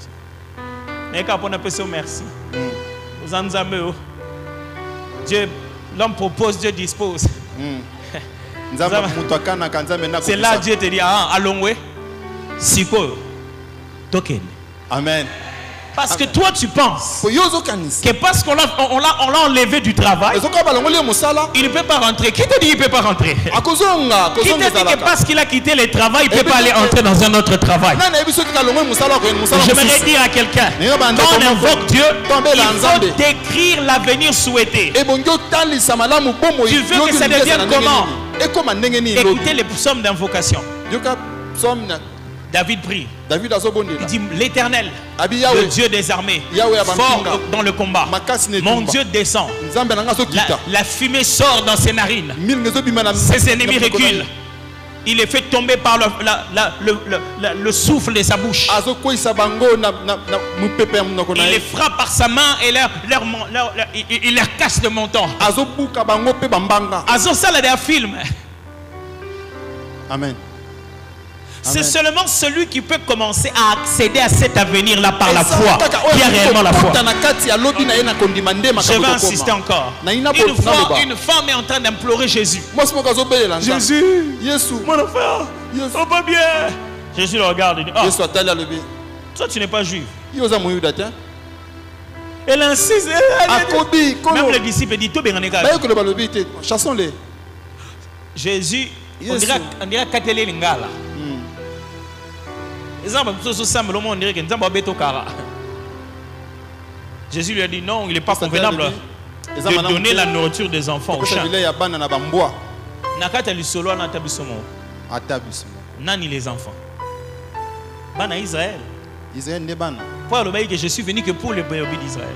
[SPEAKER 1] Neka pona peso merci. Aux anzameo. Dieu, l'homme propose, Dieu dispose. C'est là Dieu te dit allongwe. Siko. Token.
[SPEAKER 3] Amen.
[SPEAKER 1] Parce que toi tu penses que parce qu'on l'a enlevé du travail, il ne peut pas rentrer. Qui te dit qu'il ne peut pas rentrer? Qui te dit que parce qu'il a quitté le travail, il ne peut pas aller entrer dans un autre travail? J'aimerais dire à quelqu'un, quand on invoque Dieu, il faut décrire l'avenir souhaité. Tu veux que ça devienne comment? Écoutez les psaumes d'invocation. David prie. Il dit l'Éternel, le Dieu des armées, fort dans le combat. Mon Dieu descend. La fumée sort dans ses narines. Ses ennemis reculent. Il est fait tomber par le souffle de sa bouche. Il les frappe par sa main et il leur casse le menton. Ça, c'est un film.
[SPEAKER 3] Amen.
[SPEAKER 1] C'est seulement celui qui peut commencer à accéder à cet avenir-là par la foi, qui a réellement la foi. Je vais insister encore. Une fois, une femme est en train d'implorer Jésus. Jésus, mon enfant, oh pas bien. Jésus le regarde et dit, oh, toi tu n'es pas juif. Elle insiste. Même les disciples disent, chassons-les. Jésus, on dirait Katele Lingala. Jésus lui a dit non, il n'est pas convenable de donner la nourriture des enfants aux chiens. Nani les enfants? Bana Israël. Pour le bail que je suis venu que pour le bébé d'Israël.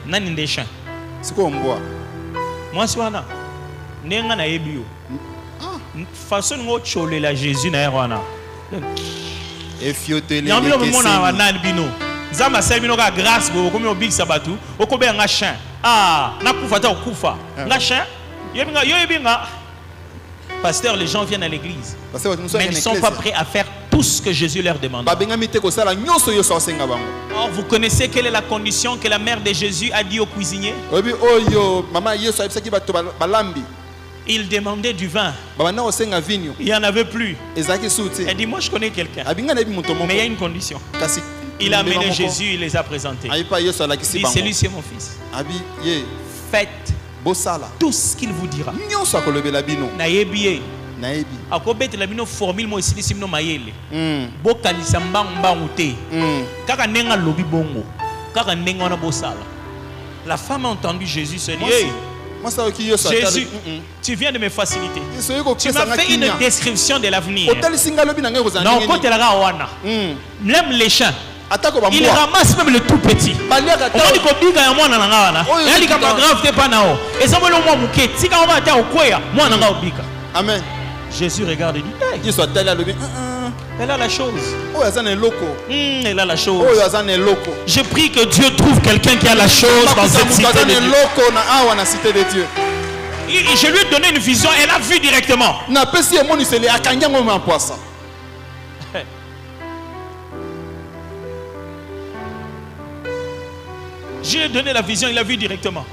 [SPEAKER 1] Nani des chiens. Moi soana. Nenga na ebio. Façon ngo chole la Jésus na erwana. Zama selmino ka grâce bo komi obik sabatu okobe nga chien na kufa ta okufa nga chien yebinga. Pasteur, les gens viennent à l'église mais ils ne sont pas prêts à faire tout ce que Jésus leur demande. Or vous connaissez quelle est la condition que la mère de Jésus a dit au cuisinier? Il demandait du vin. Il n'y en avait plus. Elle dit, moi je connais quelqu'un. Mais il y a une condition. Il a amené Jésus, il les a présentés. Il dit, celui-ci est mon fils. Faites tout ce qu'il vous dira. Akobete la bino formule mo isili simno mayele. Bokanisa mbangu te. Kaka nenga lobi bongo. Kaka nenga na bosala. La femme a entendu Jésus se dire, hey, Jésus, tu viens de me faciliter. Tu m'as fait une description de l'avenir. Non, quand tu la wana, même les chiens, il ramasse même le tout petit.
[SPEAKER 3] Amen.
[SPEAKER 1] Jésus regarde et dit, hey, elle a la chose. Elle a la chose. Je prie que Dieu trouve quelqu'un qui a la chose dans cette cité de Dieu. Je lui ai donné une vision, elle a vu directement. Je lui ai donné la vision, il a vu directement.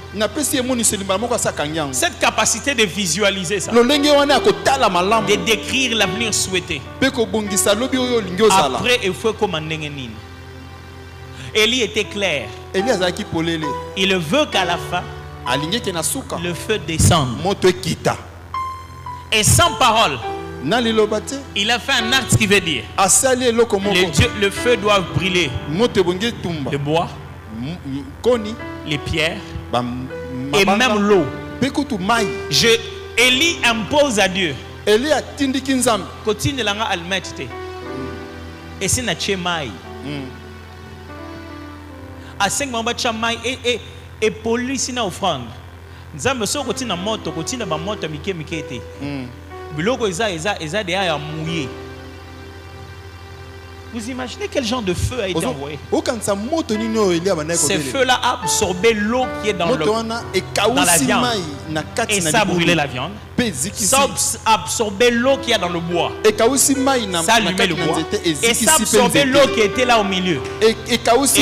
[SPEAKER 1] Cette capacité de visualiser ça, de décrire l'avenir souhaité. Après, il faut comme un nengenine. Élie était clair. Il veut qu'à la fin, le feu descende. Et sans parole, il a fait un acte qui veut dire le feu doit brûler. Le bois, les pierres et même l'eau. Élie impose à Dieu. Continue à almettre. Et c'est na mai. à 5 mamba chamai et police na offrande. Nzambe so ko tina moto ko tina ba moto mike te. Biloko eza de ya mouillé. Vous imaginez quel genre de feu a été envoyé? Ce feu-là a absorbé l'eau qui est dans la viande. Et ça a brûlé la viande. Ça a absorbé l'eau qui est dans le bois. Ça a allumé le bois. Et ça a absorbé l'eau qui était là au milieu. Et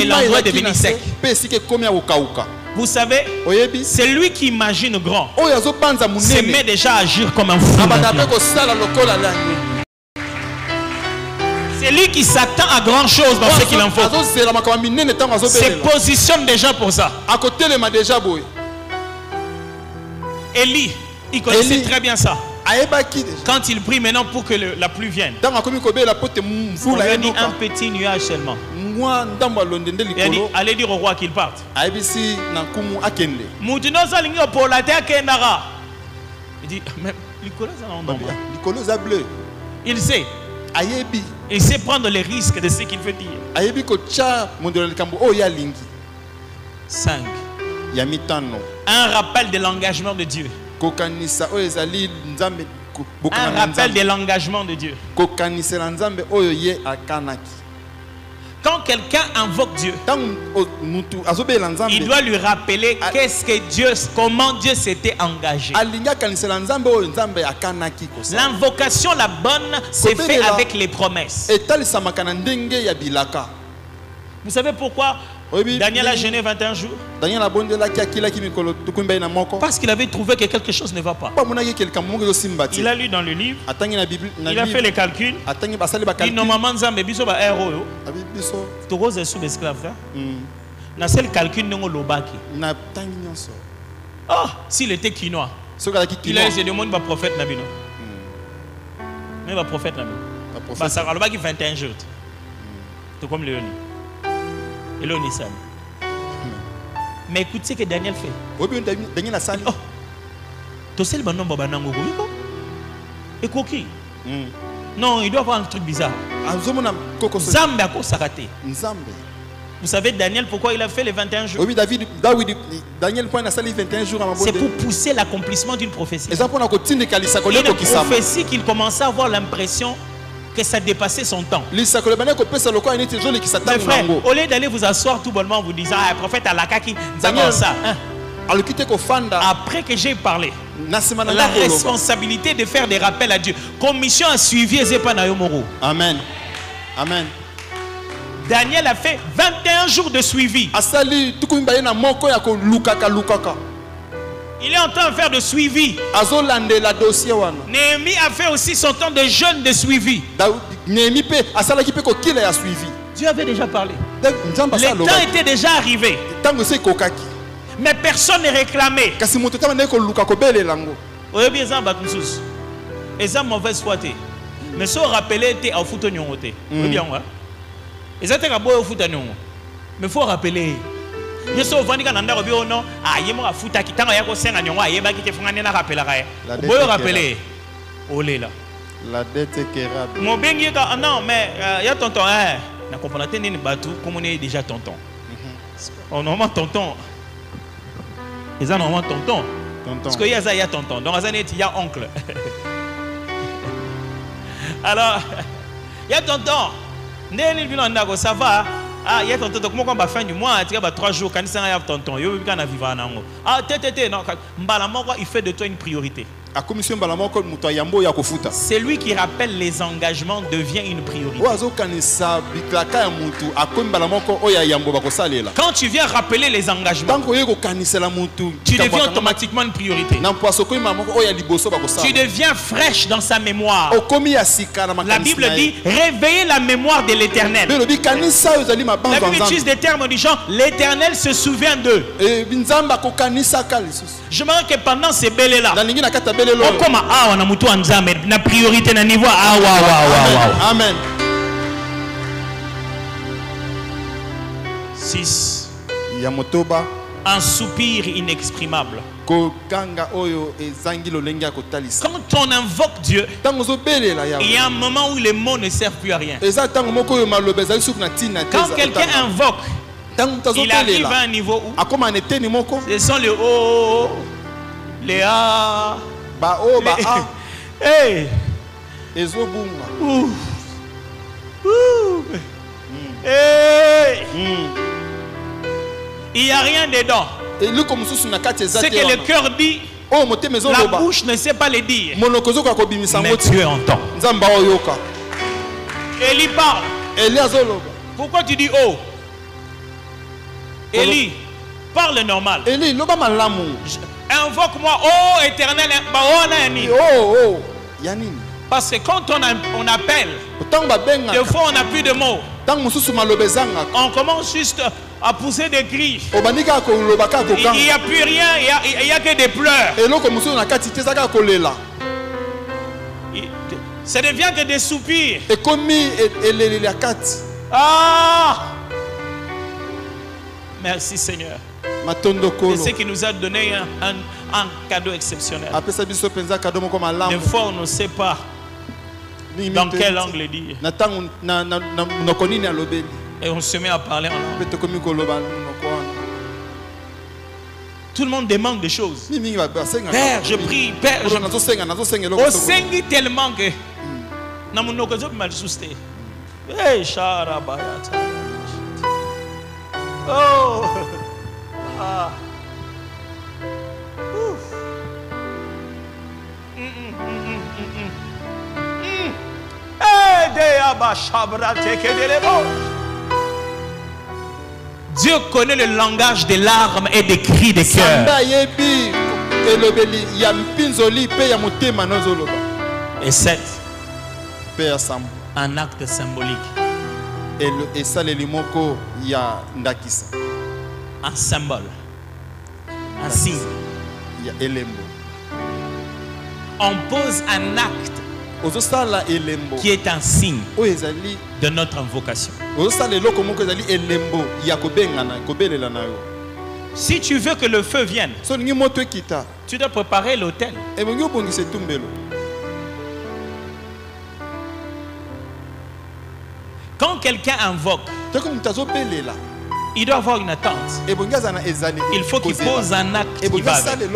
[SPEAKER 1] l'endroit est devenu sec. Vous savez, c'est lui qui imagine grand. Se met déjà à agir comme un fou. C'est lui qui s'attend à grand chose dans ce qu'il en faut. Se positionne déjà pour ça. Élie, il connaissait très bien ça. Quand il prie maintenant pour que la pluie vienne, on lui a dit un petit nuage seulement. Il a dit, allez dire au roi qu'il parte. Il dit, mais Nicolas bleu. Il sait. Il sait prendre les risques de ce qu'il veut dire. 5. Un rappel de l'engagement de Dieu. Un rappel de l'engagement de Dieu. Quand quelqu'un invoque Dieu, il doit lui rappeler qu'est-ce que Dieu, comment Dieu s'était engagé. L'invocation, la bonne, c'est fait avec les promesses. Vous savez pourquoi Daniel a jeûné 21 jours? Parce qu'il avait trouvé que quelque chose ne va pas. Il a lu dans le livre, il a fait les calculs. Il dit normalement Nzambe biso ba héros. Togo ze sous esclave. Na seul calcul n'ongo lobaki. Ah, s'il était quinois. Il a essayé de demander au prophète Nabino. Mais le prophète Nabino. Bah ça va lobaki 21 jours. Tout comme Léonie. Et là, on est seul. Mais écoute ce que Daniel fait. Oh, tu sais le nom de Banango. Et Koki. Non, il doit avoir un truc bizarre. Zambé a quoi s'arrêter. Vous savez, Daniel, pourquoi il a fait les 21 jours?
[SPEAKER 3] Oui, Daniel a fait les 21 jours.
[SPEAKER 1] C'est pour pousser l'accomplissement d'une prophétie. Une prophétie qu'il commençait à avoir l'impression que ça dépassait son temps. Mes frères, au lieu d'aller vous asseoir tout bonnement en vous disant, ah, prophète Alakaki, ça. Après que j'ai parlé, la responsabilité de faire des rappels à Dieu. Commission a suivi Ezepanayo.
[SPEAKER 3] Amen. Amen.
[SPEAKER 1] Daniel a fait 21 jours de suivi. Il est en train de faire de suivi. Néhémie a fait aussi son temps de jeûne de suivi. Dieu avait déjà parlé. Le temps était déjà arrivé. Mais personne n'est réclamé. Et ça mauvaise foi. Mais si on rappelait, tu as foutu un côté. Mais il faut rappeler. Il faut rappeler.
[SPEAKER 3] La dette est quérable.
[SPEAKER 1] Non, mais il y a tonton. Je comprends pas comme on est déjà tonton. On normalement tonton. Ils ont normalement tonton. Parce qu'il y a tonton. Donc il y a oncle. Alors, il y a tonton. Ça va. Ah, il y a tonton. Comment on va fin du mois? Il y a 3 jours. Quand il y a tonton, il y a vivre. Ah, il fait de toi une priorité. C'est lui qui rappelle les engagements devient une priorité. Quand tu viens rappeler les engagements, tu deviens automatiquement une priorité. Tu deviens fraîche dans sa mémoire. La Bible dit réveillez la mémoire de l'Éternel. La Bible utilise des termes du genre l'Éternel se souvient d'eux. Je me rends que pendant ces belles-là, comme on a priorité na niveau
[SPEAKER 3] Amen.
[SPEAKER 1] 6. Un soupir inexprimable. Quand on invoque Dieu, il y a un moment où les mots ne servent plus à rien. Quand quelqu'un invoque, Il arrive à un niveau où ce sont les O, les A, hey. Hey. Il n'y a rien dedans. C'est que le cœur dit, la bouche ne sait pas le dire, mais Dieu entend. Élie parle. Pourquoi tu dis oh? Élie, parle normal. Invoque-moi, oh éternel. Parce que quand on appelle, des fois on n'a plus de mots. On commence juste à pousser des cris. Il n'y a plus rien, il n'y a que des pleurs. Ça devient que des soupirs. Ah! Merci Seigneur. C'est ce qui nous a donné un cadeau exceptionnel. Des fois on ne sait pas dans quel angle dire. Et on se met à parler en langue. Tout le monde demande des choses. Père, je prie. Père, je sengi tellement que oh. Ah. Dieu connaît le langage des larmes et des cris de cœur. Et c'est un acte symbolique. Un symbole. Un signe. On pose un acte qui est un signe de notre invocation. Si tu veux que le feu vienne, tu dois préparer l'autel. Quand quelqu'un invoque, il doit avoir une attente. Il faut qu'il pose un acte qui va avec.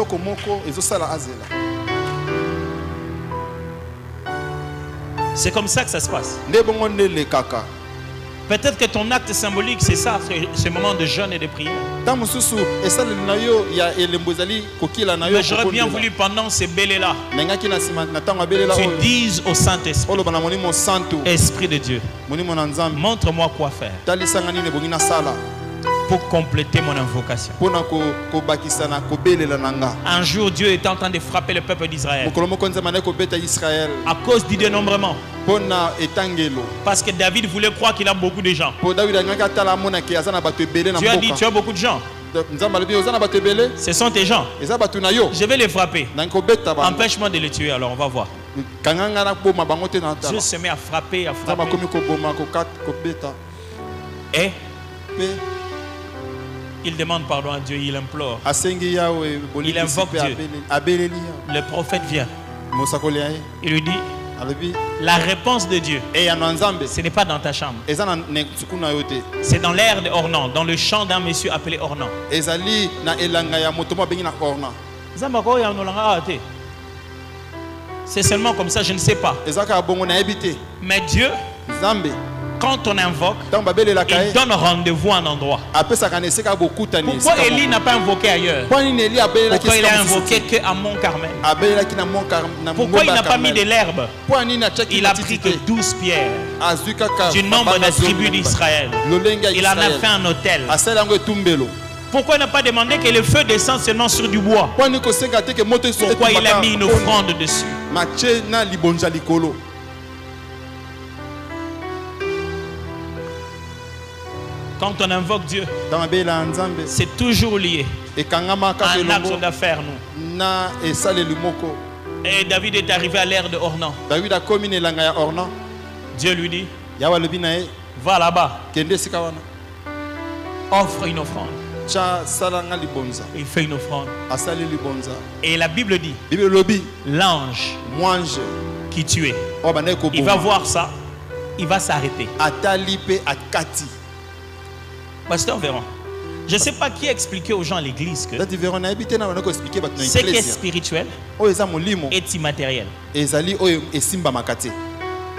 [SPEAKER 1] C'est comme ça que ça se passe. Peut-être que ton acte symbolique, c'est ça, ce moment de jeûne et de prière. Mais j'aurais bien voulu pendant ces bélés-là, tu dises au Saint-Esprit, Esprit de Dieu, montre-moi quoi faire pour compléter mon invocation. Un jour, Dieu était en train de frapper le peuple d'Israël à cause du dénombrement. Parce que David voulait croire qu'il a beaucoup de gens. Dieu a dit, tu as beaucoup de gens. Ce sont tes gens. Je vais les frapper. Empêche-moi de les tuer, alors on va voir. Dieu se met à frapper, Et il demande pardon à Dieu, il implore. Il invoque Dieu. Le prophète vient. Il lui dit, la réponse de Dieu, ce n'est pas dans ta chambre. C'est dans l'air de Ornan, dans le champ d'un monsieur appelé Ornan. C'est seulement comme ça, je ne sais pas. Mais Dieu, quand on invoque, il donne rendez-vous à un endroit. Pourquoi Élie n'a pas invoqué ailleurs? Pourquoi il a invoqué qu'à Mont Carmel? Pourquoi il n'a pas mis de l'herbe? Il a pris que 12 pierres du nombre des tribus d'Israël. Il en a fait un autel. Pourquoi il n'a pas demandé que le feu descende seulement sur du bois? Pourquoi il a mis une offrande dessus? Quand on invoque Dieu, c'est toujours lié à un acte d'affaires, nous. Et David est arrivé à l'ère de Ornan. Dieu lui dit, va là-bas, offre une offrande. Il fait une offrande. Et la Bible dit, l'ange qui tuait, il va voir ça, il va s'arrêter. Pasteur Véron, je ne sais pas qui a expliqué aux gens à l'église que ce qui est spirituel est immatériel.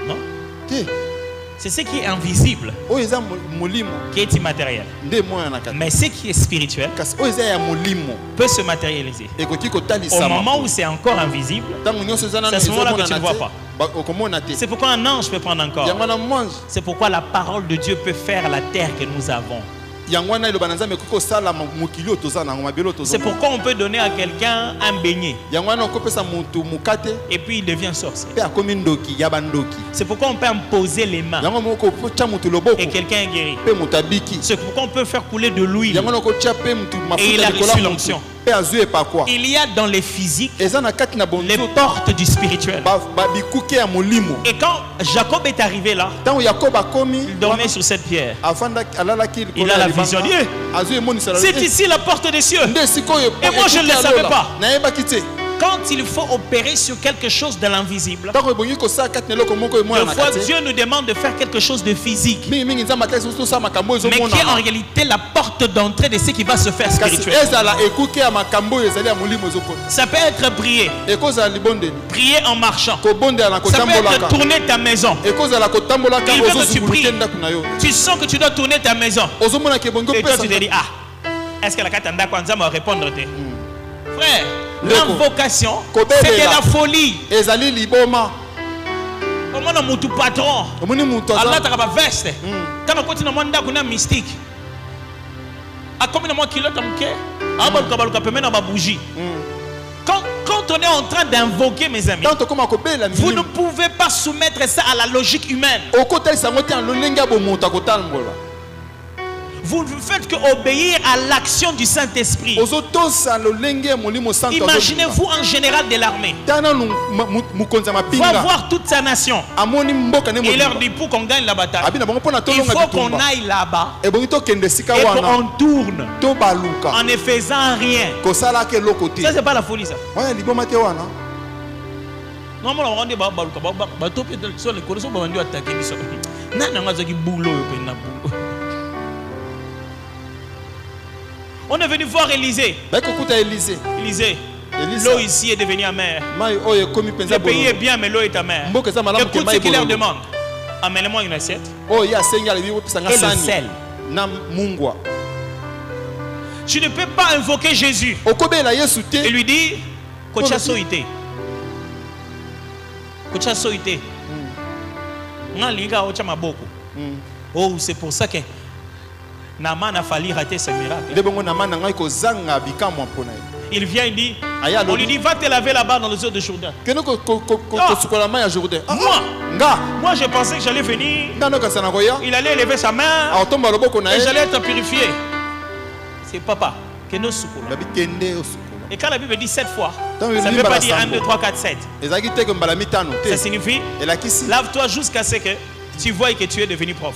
[SPEAKER 1] Non? C'est ce qui est invisible qui est immatériel. Mais ce qui est spirituel peut se matérialiser. Au moment où c'est encore invisible, c'est à ce moment-là que tu ne vois pas. C'est pourquoi un ange peut prendre un corps. C'est pourquoi la parole de Dieu peut faire la terre que nous avons. C'est pourquoi on peut donner à quelqu'un un beignet et puis il devient sorcier. C'est pourquoi on peut imposer les mains et quelqu'un est guéri. C'est pourquoi on peut faire couler de l'huile et il a reçu l'onction. Il y a dans les physiques les portes du spirituel. Et quand Jacob est arrivé là, il dormait sur cette pierre. Il a la vision. C'est ici la porte des cieux. Et moi je ne le savais pas. Quand il faut opérer sur quelque chose de l'invisible, des fois Dieu nous demande de faire quelque chose de physique, mais qui est en réalité la porte d'entrée de ce qui va se faire spirituellement. Ça peut être prier en marchant. Ça peut être tourner ta maison. Il veut que tu pries. Tu sens que tu dois tourner ta maison. Et toi tu te dis, est-ce que la katanda kwanza va répondre? Frère, l'invocation, c'est de la folie. Comment on a patron? Allah t'a pas veste. Quand on continue à demander qu'on a mystique. À combien de mois qu'il a tamké? Quand on est en train d'invoquer, mes amis, vous ne pouvez pas soumettre ça à la logique humaine. Vous ne faites que obéir à l'action du Saint-Esprit. Imaginez-vous en général de l'armée. Va voir toute sa nation. Et leur dit pour qu'on gagne la bataille, il faut qu'on aille là-bas et qu'on tourne en ne faisant rien. Ça, c'est pas la folie, ça. Normalement, on dit on est venu voir Élisée. Élisée, l'eau ici est devenue amère. Le pays est bien, mais l'eau est amère. Écoute ce qu'il leur demande. Amène-moi une assiette. Et le sel. Tu ne peux pas invoquer Jésus et lui dire Kocha soité. Kocha soité. Oh, c'est pour ça que Naaman a fallu rater ce miracle. Il vient, il dit, on lui dit, va te laver là-bas dans les eaux de Jourdain. Moi je pensais que j'allais venir. Il allait lever sa main et j'allais être purifié. C'est papa. Et quand la Bible dit 7 fois, ça ne veut pas dire 1, 2, 3, 4, 7. Ça signifie, lave-toi jusqu'à ce que tu vois que tu es devenu propre.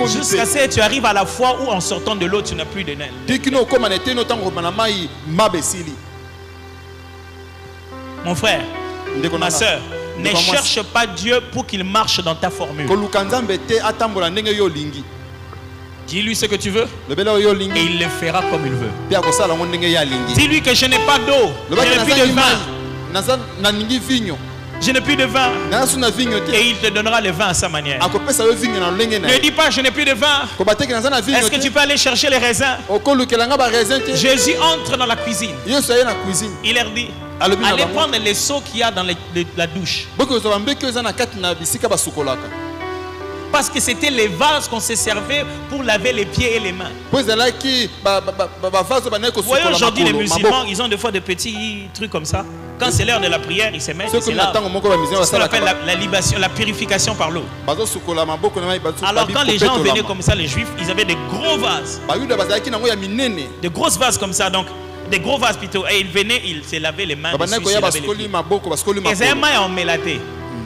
[SPEAKER 1] Jusqu'à ce que tu arrives à la fois où en sortant de l'eau tu n'as plus de naine. Mon frère, ma soeur, ne cherche pas Dieu pour qu'il marche dans ta formule. Dis-lui ce que tu veux et il le fera comme il veut. Dis-lui que je n'ai pas d'eau, je n'ai plus de vin. Je n'ai plus de vin. Et il te donnera le vin à sa manière. Ne dis pas je n'ai plus de vin. Est-ce que tu peux aller chercher les raisins? Jésus entre dans la cuisine. Il leur dit, allez prendre les seaux qu'il y a dans la douche. Parce que c'était les vases qu'on se servait pour laver les pieds et les mains. Vous voyez aujourd'hui les musulmans, ils ont des fois des petits trucs comme ça. Quand c'est l'heure de la prière, ils se mettent. C'est ce qu'on appelle la libation, la purification par l'eau. Alors quand les gens venaient comme ça, les juifs, ils avaient des gros vases. Des grosses vases comme ça, donc des gros vases plutôt. Et ils venaient, ils se lavaient les mains. Dessus, ils lavaient les pieds. Et c'est un maïs en mélaté.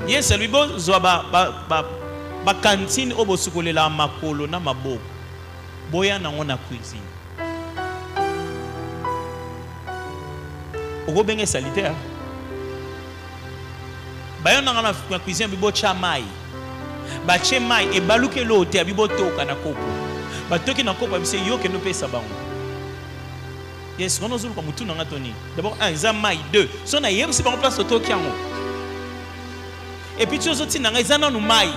[SPEAKER 1] Yes, lui bo zoba ba cantine obo sukolela makolo na maboko. Boya na ngona cuisine. Ogo benge salitaire. Bayo na ngana cuisine bibo cha mai. Ba che mai e baluke lo te bibo toka na kopo. batoki na kopa bise yo ke no pesa bango. Yes, on a zulu comme tout n'a toni. D'abord un examen 2. Son a yem si par place toki yango. Et puis tu autres na ezana no mai.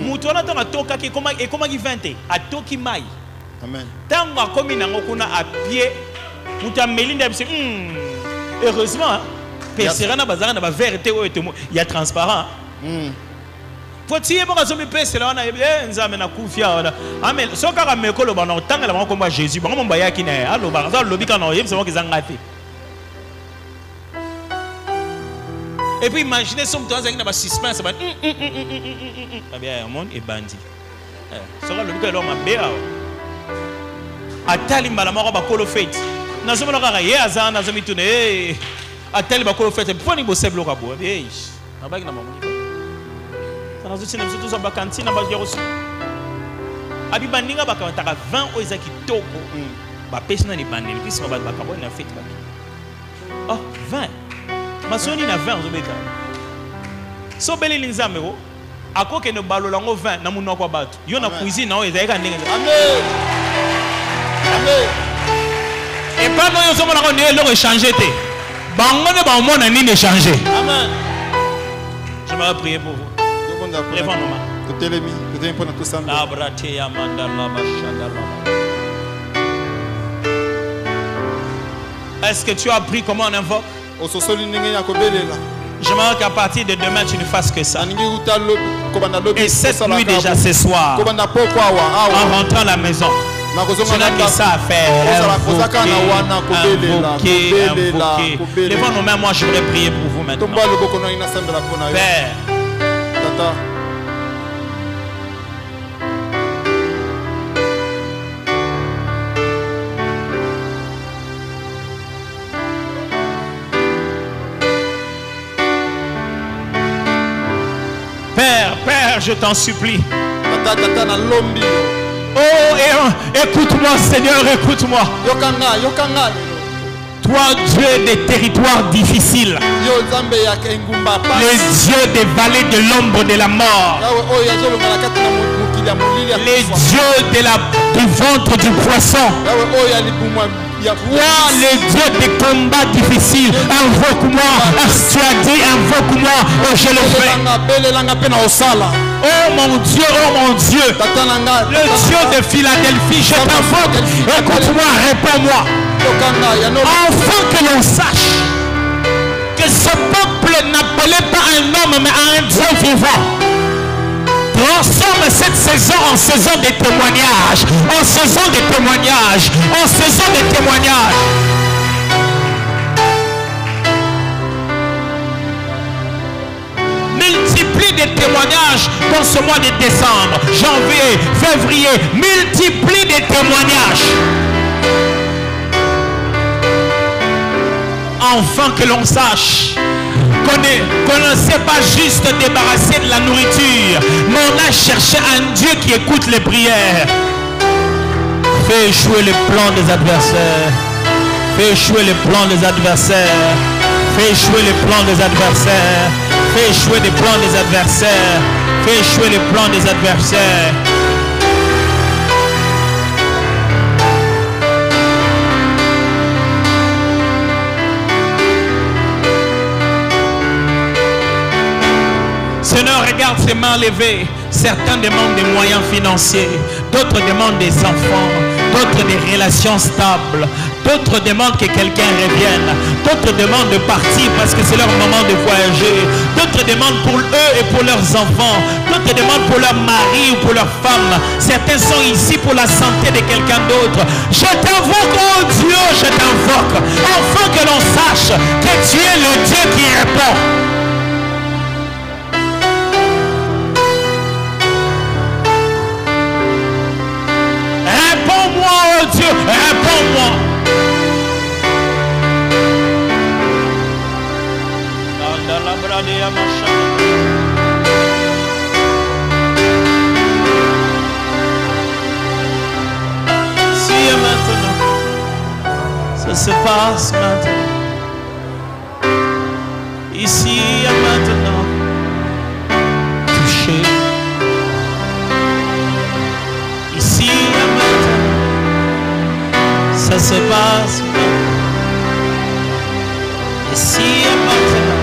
[SPEAKER 1] Mutu na tanga toka ke koma e koma ki 20 a toki mai.
[SPEAKER 3] Amen.
[SPEAKER 1] Tango akomi nango kuna a pied mutu amelinda bise heureusement pesera na bazara na ba vérité o etemo il y a transparent. Potier bon azomi pese la wana nzame na kufia wana. Amen. Soka ka mekolo bana tanga la bango komba Jésus. Bango mba yaki na allo baza lobi kana yem c'est moi qui zangati. Et puis imaginez somme toi zaki na ba suspense ba bien monde et bandit. Soka lobi ka lo mabea. Atali mbala moko ba kolo fete. Nazomo na ka ye azana nazomi tune atali ba kolo fete. Poni bo seblo ka bo. Abaki na mamu. Nous avons tous en cantine Abi bandinga baka 20 oza kitoko. Ba pesa na ni bandeli puis ba kabone na fête baki. Oh 20. Masoni na 20 ozobeka. So beli linzambe ko akoke no balola ngo 20 na munwa kwa batu. Yo na cuisine na oza eka ndenge. Amen. Amen. Et pas no yo somo na ko ne lo échanger te. Bango ne ba mona ni échanger. Amen. Je vais prier pour vous. Est-ce que tu as appris comment on invoque? J'aimerais qu'à partir de demain tu ne fasses que ça. Et cette nuit déjà ce soir, en rentrant à la maison, tu n'as que ça à faire. Invoquer. Devant nos mains, moi je voudrais prier pour vous maintenant. Père, Père, je t'en supplie. Oh, écoute-moi, Seigneur, écoute-moi. Toi, Dieu des territoires difficiles, les dieux des vallées de l'ombre de la mort, les dieux du ventre du poisson, toi, les dieux des combats difficiles, invoque-moi. Tu as dit invoque-moi et je le fais. Oh mon Dieu, le Dieu de Philadelphie, je t'invoque. Écoute-moi, réponds-moi. Afin que l'on sache que ce peuple n'appelait pas un homme mais un Dieu vivant. Transforme cette saison en saison de témoignages, en saison de témoignages, en saison de témoignages. Multiplie des témoignages dans ce mois de décembre, janvier, février. Multiplie des témoignages. Enfin que l'on sache qu'on ne s'est pas juste débarrassé de la nourriture, mais on a cherché un Dieu qui écoute les prières. Fais échouer les plans des adversaires. Fais échouer les plans des adversaires. Fais échouer les plans des adversaires. Fais échouer les plans des adversaires. Fais échouer les plans des adversaires. Seigneur, regarde ces mains levées. Certains demandent des moyens financiers, d'autres demandent des enfants, d'autres des relations stables, d'autres demandent que quelqu'un revienne, d'autres demandent de partir parce que c'est leur moment de voyager, d'autres demandent pour eux et pour leurs enfants, d'autres demandent pour leur mari ou pour leur femme. Certains sont ici pour la santé de quelqu'un d'autre. Je t'invoque, oh Dieu, je t'invoque, afin que l'on sache que tu es le Dieu qui répond. Réponds-moi, oh Dieu, réponds-moi. Si et maintenant, ça se passe maintenant. Ici et maintenant, touché. Ici et maintenant. ça se passe ici et maintenant.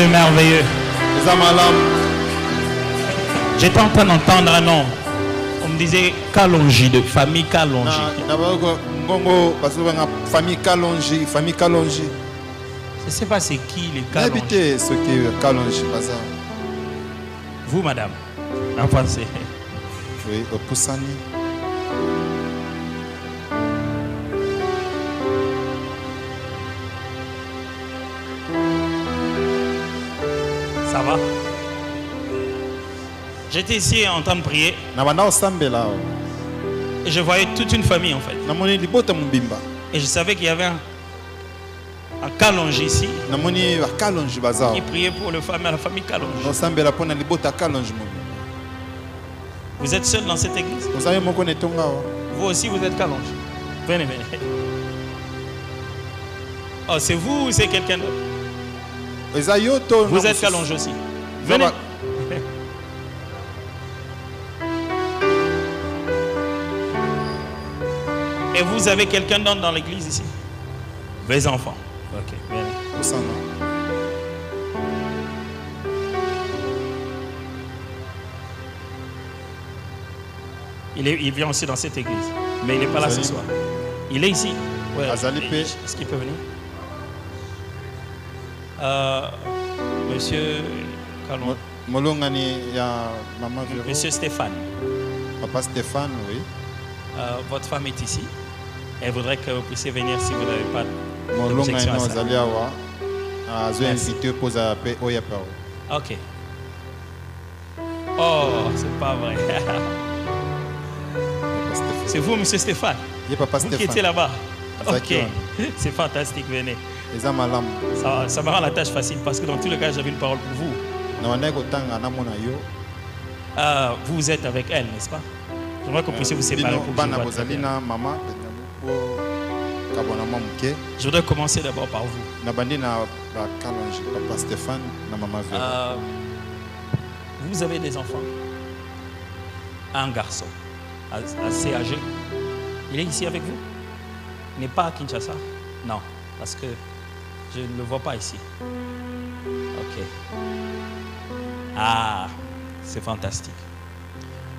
[SPEAKER 1] Merveilleux. J'étais en train d'entendre un nom. On me disait Kalonji, de famille Kalonji.
[SPEAKER 3] Famille Kalonji, famille Kalonji.
[SPEAKER 1] Je ne sais pas c'est qui les Kalonji.
[SPEAKER 3] Habitez ce qui est Kalonji.
[SPEAKER 1] Vous, madame, en pensez?
[SPEAKER 3] Oui, au Poussani.
[SPEAKER 1] Ça va? J'étais ici en train de prier. Et je voyais toute une famille en fait. Et je savais qu'il y avait un Kalonji ici. Qui priait pour la famille Kalonji. Vous êtes seul dans cette église? Vous aussi vous êtes Kalonji? Venez, venez. Oh, c'est vous ou c'est quelqu'un d'autre? Vous êtes Kalonji aussi. Venez. Et vous avez quelqu'un d'autre dans l'église ici? Les enfants. Ok, venez. Il vient aussi dans cette église. Mais il n'est pas là ce soir. Il est ici. Ouais. Est-ce qu'il peut venir? Monsieur Kalon. Monsieur Stéphane.
[SPEAKER 3] Papa Stéphane, oui.
[SPEAKER 1] Votre femme est ici. Elle voudrait que vous puissiez venir si vous n'avez pas d'objection à ça. Ok. Oh, c'est pas vrai. C'est vous, monsieur Stéphane? Vous qui étiez là-bas? Ok. C'est fantastique, venez. Ça me rend la tâche facile parce que dans tous les cas, j'avais une parole pour vous. Vous êtes avec elle, n'est-ce pas? J'aimerais que vous puissiez vous séparer pour que je voudrais commencer d'abord par vous. Vous avez des enfants? Un garçon assez âgé. Il est ici avec vous? Il n'est pas à Kinshasa? Non, parce que je ne le vois pas ici. Ok. Ah, c'est fantastique.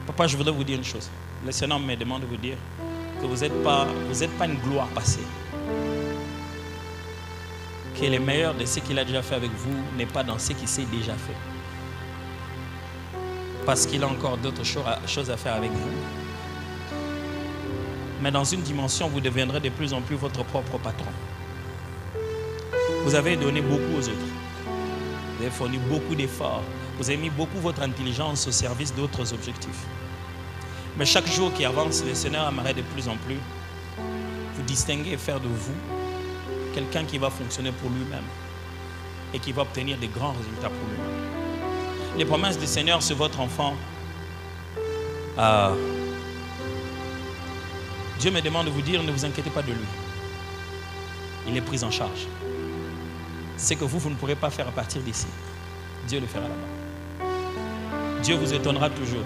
[SPEAKER 1] Papa, je voudrais vous dire une chose. Le Seigneur me demande de vous dire que vous n'êtes pas une gloire passée. Que le meilleur de ce qu'il a déjà fait avec vous n'est pas dans ce qu'il s'est déjà fait. Parce qu'il a encore d'autres choses à faire avec vous. Mais dans une dimension, vous deviendrez de plus en plus votre propre patron. Vous avez donné beaucoup aux autres. Vous avez fourni beaucoup d'efforts. Vous avez mis beaucoup votre intelligence au service d'autres objectifs. Mais chaque jour qui avance, le Seigneur aimerait de plus en plus vous distinguer et faire de vous quelqu'un qui va fonctionner pour lui-même et qui va obtenir des grands résultats pour lui-même. Les promesses du Seigneur sur votre enfant, Dieu me demande de vous dire, ne vous inquiétez pas de lui. Il est pris en charge. C'est que vous ne pourrez pas faire à partir d'ici. Dieu le fera là-bas. Dieu vous étonnera toujours.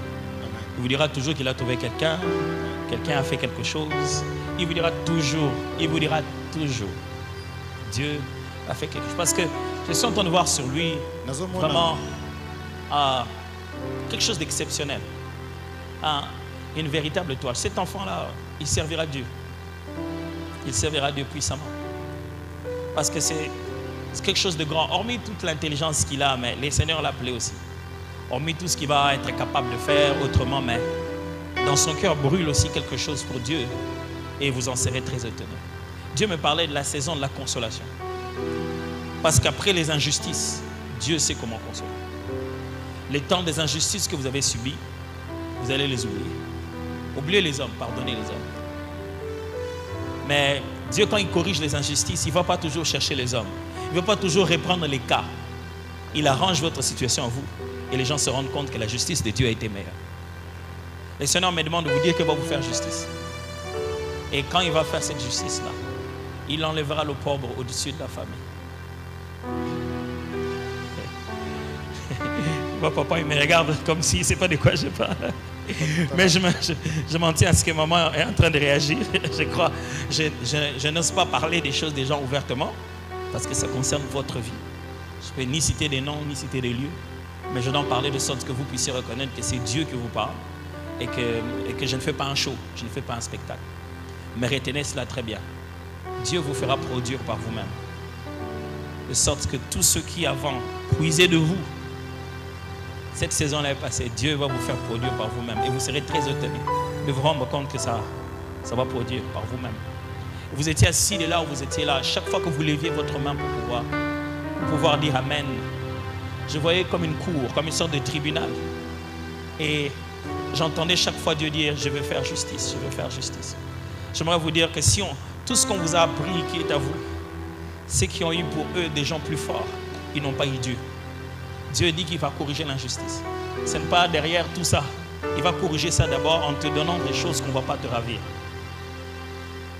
[SPEAKER 1] Il vous dira toujours qu'il a trouvé quelqu'un, quelqu'un a fait quelque chose. Il vous dira toujours, Dieu a fait quelque chose. Parce que je suis en train de voir sur lui vraiment quelque chose d'exceptionnel. Une véritable étoile. Cet enfant-là, il servira Dieu. Il servira Dieu puissamment. Parce que c'est quelque chose de grand. Hormis toute l'intelligence qu'il a, mais les seigneurs l'appelaient aussi. Hormis tout ce qu'il va être capable de faire autrement, mais dans son cœur brûle aussi quelque chose pour Dieu. Et vous en serez très étonnés. Dieu me parlait de la saison de la consolation. Parce qu'après les injustices, Dieu sait comment consoler. Les temps des injustices que vous avez subis, vous allez les oublier. Oubliez les hommes, pardonnez les hommes. Mais Dieu, quand il corrige les injustices, il ne va pas toujours chercher les hommes. Il ne va pas toujours reprendre les cas. Il arrange votre situation à vous. Et les gens se rendent compte que la justice de Dieu a été meilleure. Le Seigneur me demande de vous dire qu'il va vous faire justice. Et quand il va faire cette justice-là, il enlèvera le pauvre au-dessus de la famille. Mon papa, il me regarde comme s'il ne sait pas de quoi je parle. Mais je m'en tiens à ce que maman est en train de réagir. Je crois, je n'ose pas parler des choses des gens ouvertement parce que ça concerne votre vie. Je ne peux ni citer des noms, ni citer des lieux, mais je dois en parler de sorte que vous puissiez reconnaître que c'est Dieu qui vous parle et que je ne fais pas un show, je ne fais pas un spectacle. Mais retenez cela très bien. Dieu vous fera produire par vous-même. De sorte que tous ceux qui avant puisaient de vous, cette saison-là est passée, Dieu va vous faire produire par vous-même. Et vous serez très étonnés de vous rendre compte que ça va produire par vous-même. Vous étiez assis de là où vous étiez là. Chaque fois que vous leviez votre main pour pouvoir dire Amen, je voyais comme une cour, comme une sorte de tribunal. Et j'entendais chaque fois Dieu dire, je vais faire justice, je vais faire justice. J'aimerais vous dire que si tout ce qu'on vous a appris qui est à vous, ceux qui ont eu pour eux des gens plus forts, ils n'ont pas eu Dieu. Dieu dit qu'il va corriger l'injustice. Ce n'est pas derrière tout ça. Il va corriger ça d'abord en te donnant des choses qu'on ne va pas te ravir.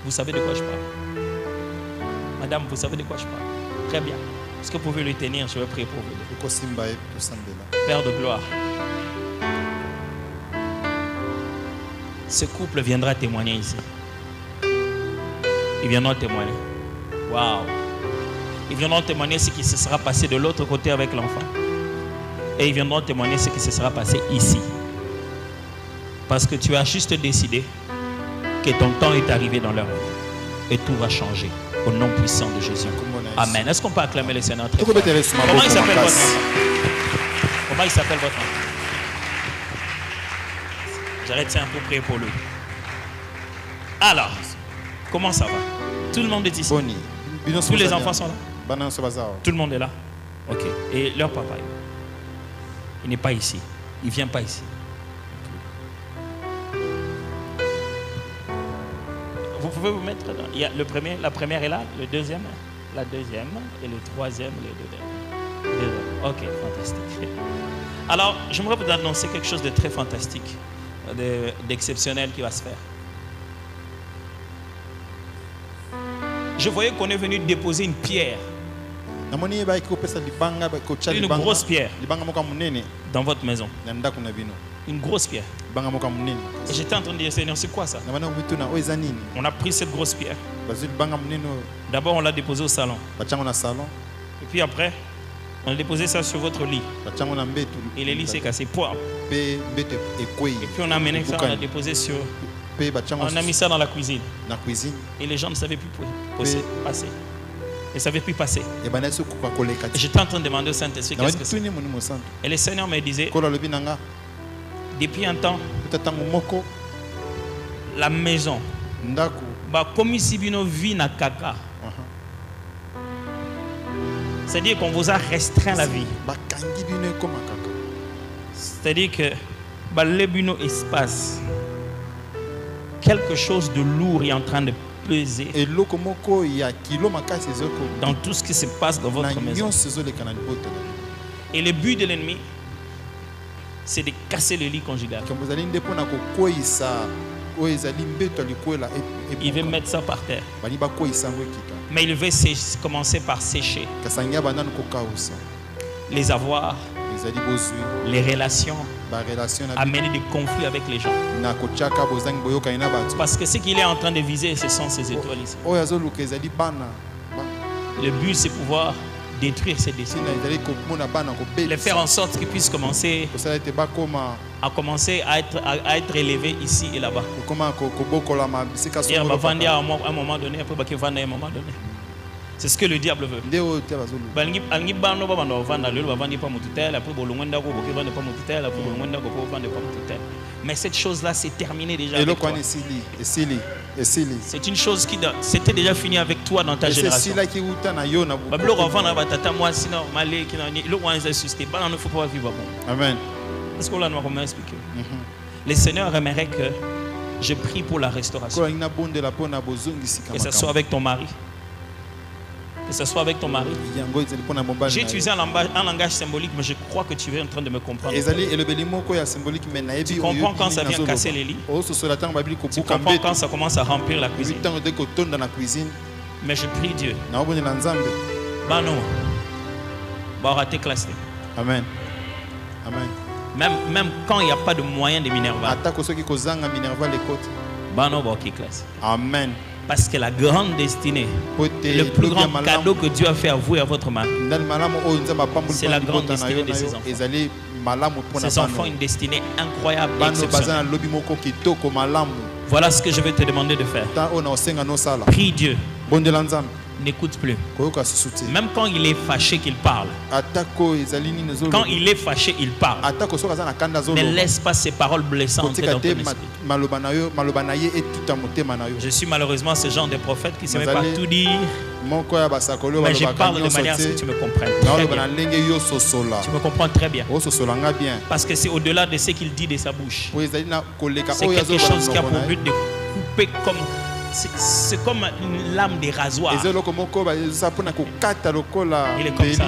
[SPEAKER 1] Vous savez de quoi je parle? Madame, vous savez de quoi je parle? Très bien. Est-ce que vous pouvez le tenir? Je vais prier pour vous. Père de gloire, ce couple viendra témoigner ici. Ils viendront témoigner. Waouh! Ils viendront témoigner ce qui se sera passé de l'autre côté avec l'enfant. Et ils viendront témoigner ce qui se sera passé ici. Parce que tu as juste décidé que ton temps est arrivé dans leur vie. Et tout va changer. Au nom puissant de Jésus. Amen. Est-ce qu'on peut acclamer le Seigneur très fort? Comment il s'appelle votre enfant? Comment il s'appelle votre enfant? J'arrête ça pour prier pour lui. Alors, comment ça va? Tout le monde est ici. Tous les enfants sont là. Tout le monde est là. Ok. Et leur papa, il n'est pas ici. Il ne vient pas ici. Vous pouvez vous mettre dedans. Il y a le premier, la première est là, le deuxième, la deuxième et le troisième, le deuxième. Ok, fantastique. Alors, j'aimerais vous annoncer quelque chose de très fantastique, d'exceptionnel qui va se faire. Je voyais qu'on est venu déposer une pierre. Une grosse pierre dans votre maison. Une grosse pierre. Et j'étais en train de dire, Seigneur, c'est quoi ça? On a pris cette grosse pierre. D'abord, on l'a déposée au salon. Et puis après, on a déposé ça sur votre lit. Et le lit s'est cassé. Et puis on a amené ça, on a déposé sur... On a mis ça dans la cuisine. Et les gens ne savaient plus passer. Ils ne savaient plus passer. Et j'étais en train de demander au Saint-Esprit qu'est-ce que c'est. Et le Seigneur me disait, depuis un temps, la maison, comme si bino vit na kaka. C'est-à-dire qu'on vous a restreint la vie. C'est-à-dire que le bino espace, quelque chose de lourd est en train de peser dans tout ce qui se passe dans votre maison. Et le but de l'ennemi, c'est de casser le lit conjugal. Il veut mettre ça par terre. Mais il veut commencer par sécher les avoirs, les relations, amener des conflits avec les gens. Parce que ce qu'il est en train de viser, ce sont ces étoiles ici. Le but, c'est pouvoir détruire ces desseins. Les faire en sorte qu'ils puissent commencer à être élevés ici et là-bas. Et à un moment donné, après à un moment donné. C'est ce que le diable veut. Mais cette chose-là, c'est terminé déjà. C'est une chose qui c'était déjà fini avec toi dans ta génération.
[SPEAKER 3] Amen.
[SPEAKER 1] Est-ce qu'on l'a expliqué? Le Seigneur aimerait que je prie pour la restauration. Que ce soit avec ton mari. Que ce soit avec ton mari. J'ai utilisé un langage symbolique, mais je crois que tu es en train de me comprendre. Tu comprends quand ça vient casser les lits. Tu comprends quand ça commence à remplir la cuisine. Mais je prie Dieu.
[SPEAKER 3] Amen. Amen.
[SPEAKER 1] Même quand il n'y a pas de moyen de Minerva.
[SPEAKER 3] Amen.
[SPEAKER 1] Parce que la grande destinée, le plus grand cadeau que Dieu a fait à vous et à votre mari, c'est la grande destinée de ses enfants. Ces enfants ont une destinée incroyable et exceptionnelle. Voilà ce que je vais te demander de faire. Prie Dieu. N'écoute plus. Même quand il est fâché qu'il parle. Quand il est fâché, il parle. Ne laisse pas ces paroles blessantes dans ton esprit. Je suis malheureusement ce genre de prophète qui ne sait même pas tout dire. Mais je parle de manière à ce que tu me comprennes très bien. Tu me comprends très bien. Parce que c'est au-delà de ce qu'il dit de sa bouche. C'est quelque chose qui a pour but de couper comme... C'est comme une lame de rasoir. Il est comme ça.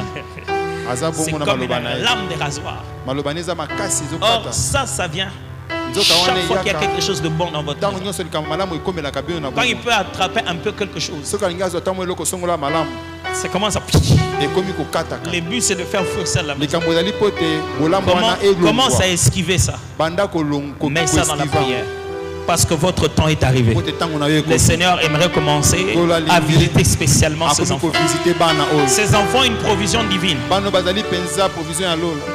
[SPEAKER 1] C'est comme une lame de rasoir. Or, ça vient chaque fois qu'il y a quelque chose de bon dans votre vie. Quand il peut attraper un peu quelque chose, ça commence à... Le but, c'est de faire fuir ça de la maison. Commence à esquiver ça. Mets ça dans la prière. Parce que votre temps est arrivé. Le Seigneur aimerait commencer à visiter spécialement ces enfants. Ces enfants ont une provision divine.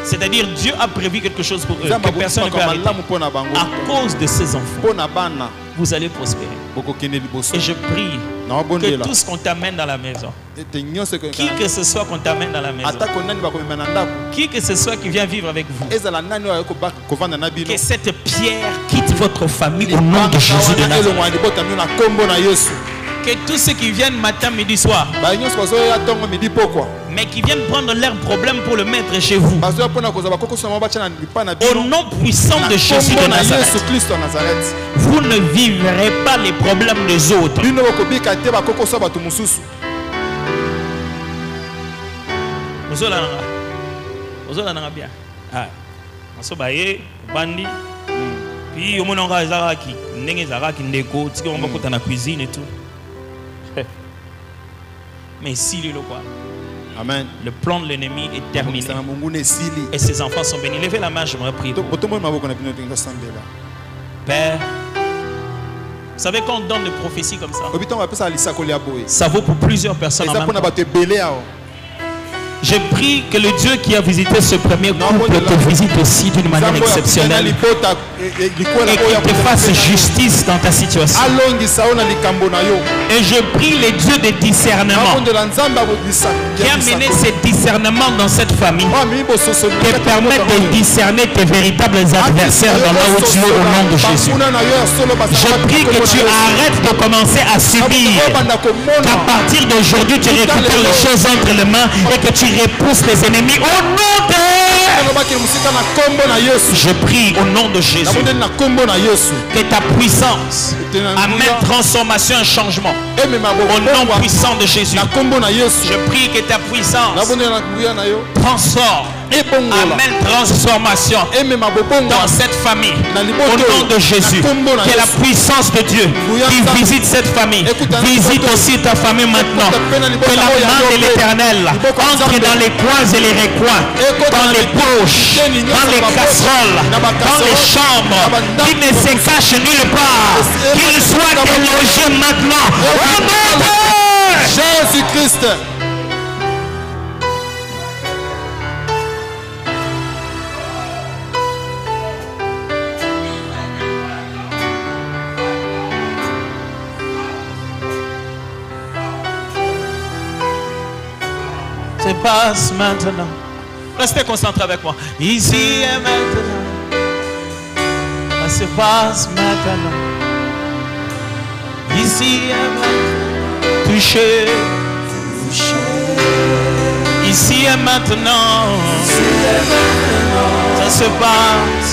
[SPEAKER 1] C'est-à-dire Dieu a prévu quelque chose pour eux que personne ne peut arrêter. À cause de ces enfants, vous allez prospérer. Et je prie que tout ce qu'on t'amène dans la maison, qui que ce soit qu'on t'amène dans la maison, qui que ce soit qui vient vivre avec vous, que cette pierre quitte votre famille au nom de Jésus de Nazareth. Que tous ceux qui viennent matin, midi, soir, mais qui viennent prendre leurs problèmes pour le mettre chez vous, au nom puissant de Jésus de Nazareth, vous ne vivrez pas les problèmes des autres. Puis au moment où cuisine et tout. Mais ici,
[SPEAKER 3] Amen.
[SPEAKER 1] Le plan de l'ennemi est terminé. Et ses enfants sont bénis. Levez la main, j'aimerais prier. Père, vous savez quand on donne des prophéties comme ça, ça vaut pour plusieurs personnes en même temps. Je prie que le Dieu qui a visité ce premier couple te visite aussi d'une manière exceptionnelle et qu'il te fasse justice dans ta situation. Et je prie le Dieu de discernement qui a mené ce discernement dans cette famille, qui permet de discerner tes véritables adversaires dans là où tu es au nom de Jésus. Je prie que tu arrêtes de commencer à subir, qu'à partir d'aujourd'hui tu récupères les choses entre les mains et que tu repousse les ennemis au nom de... Je prie au nom de Jésus que ta puissance amène transformation et changement au nom puissant de Jésus. Je prie que ta puissance transforme Amène transformation dans cette famille. Au nom de Jésus. Que la puissance de Dieu qui visite cette famille visite aussi ta famille maintenant. Que la main de l'Éternel entre dans les coins et les recoins, dans les poches, dans les casseroles, dans les chambres, qu'il ne se cache nulle part, qu'il soit délogé maintenant. Au nom de
[SPEAKER 2] Jésus-Christ.
[SPEAKER 1] Se passe maintenant. Restez concentrés avec moi. Ici et maintenant. Ça se passe maintenant. Ici et maintenant. Touché. Ici et maintenant. Ça se passe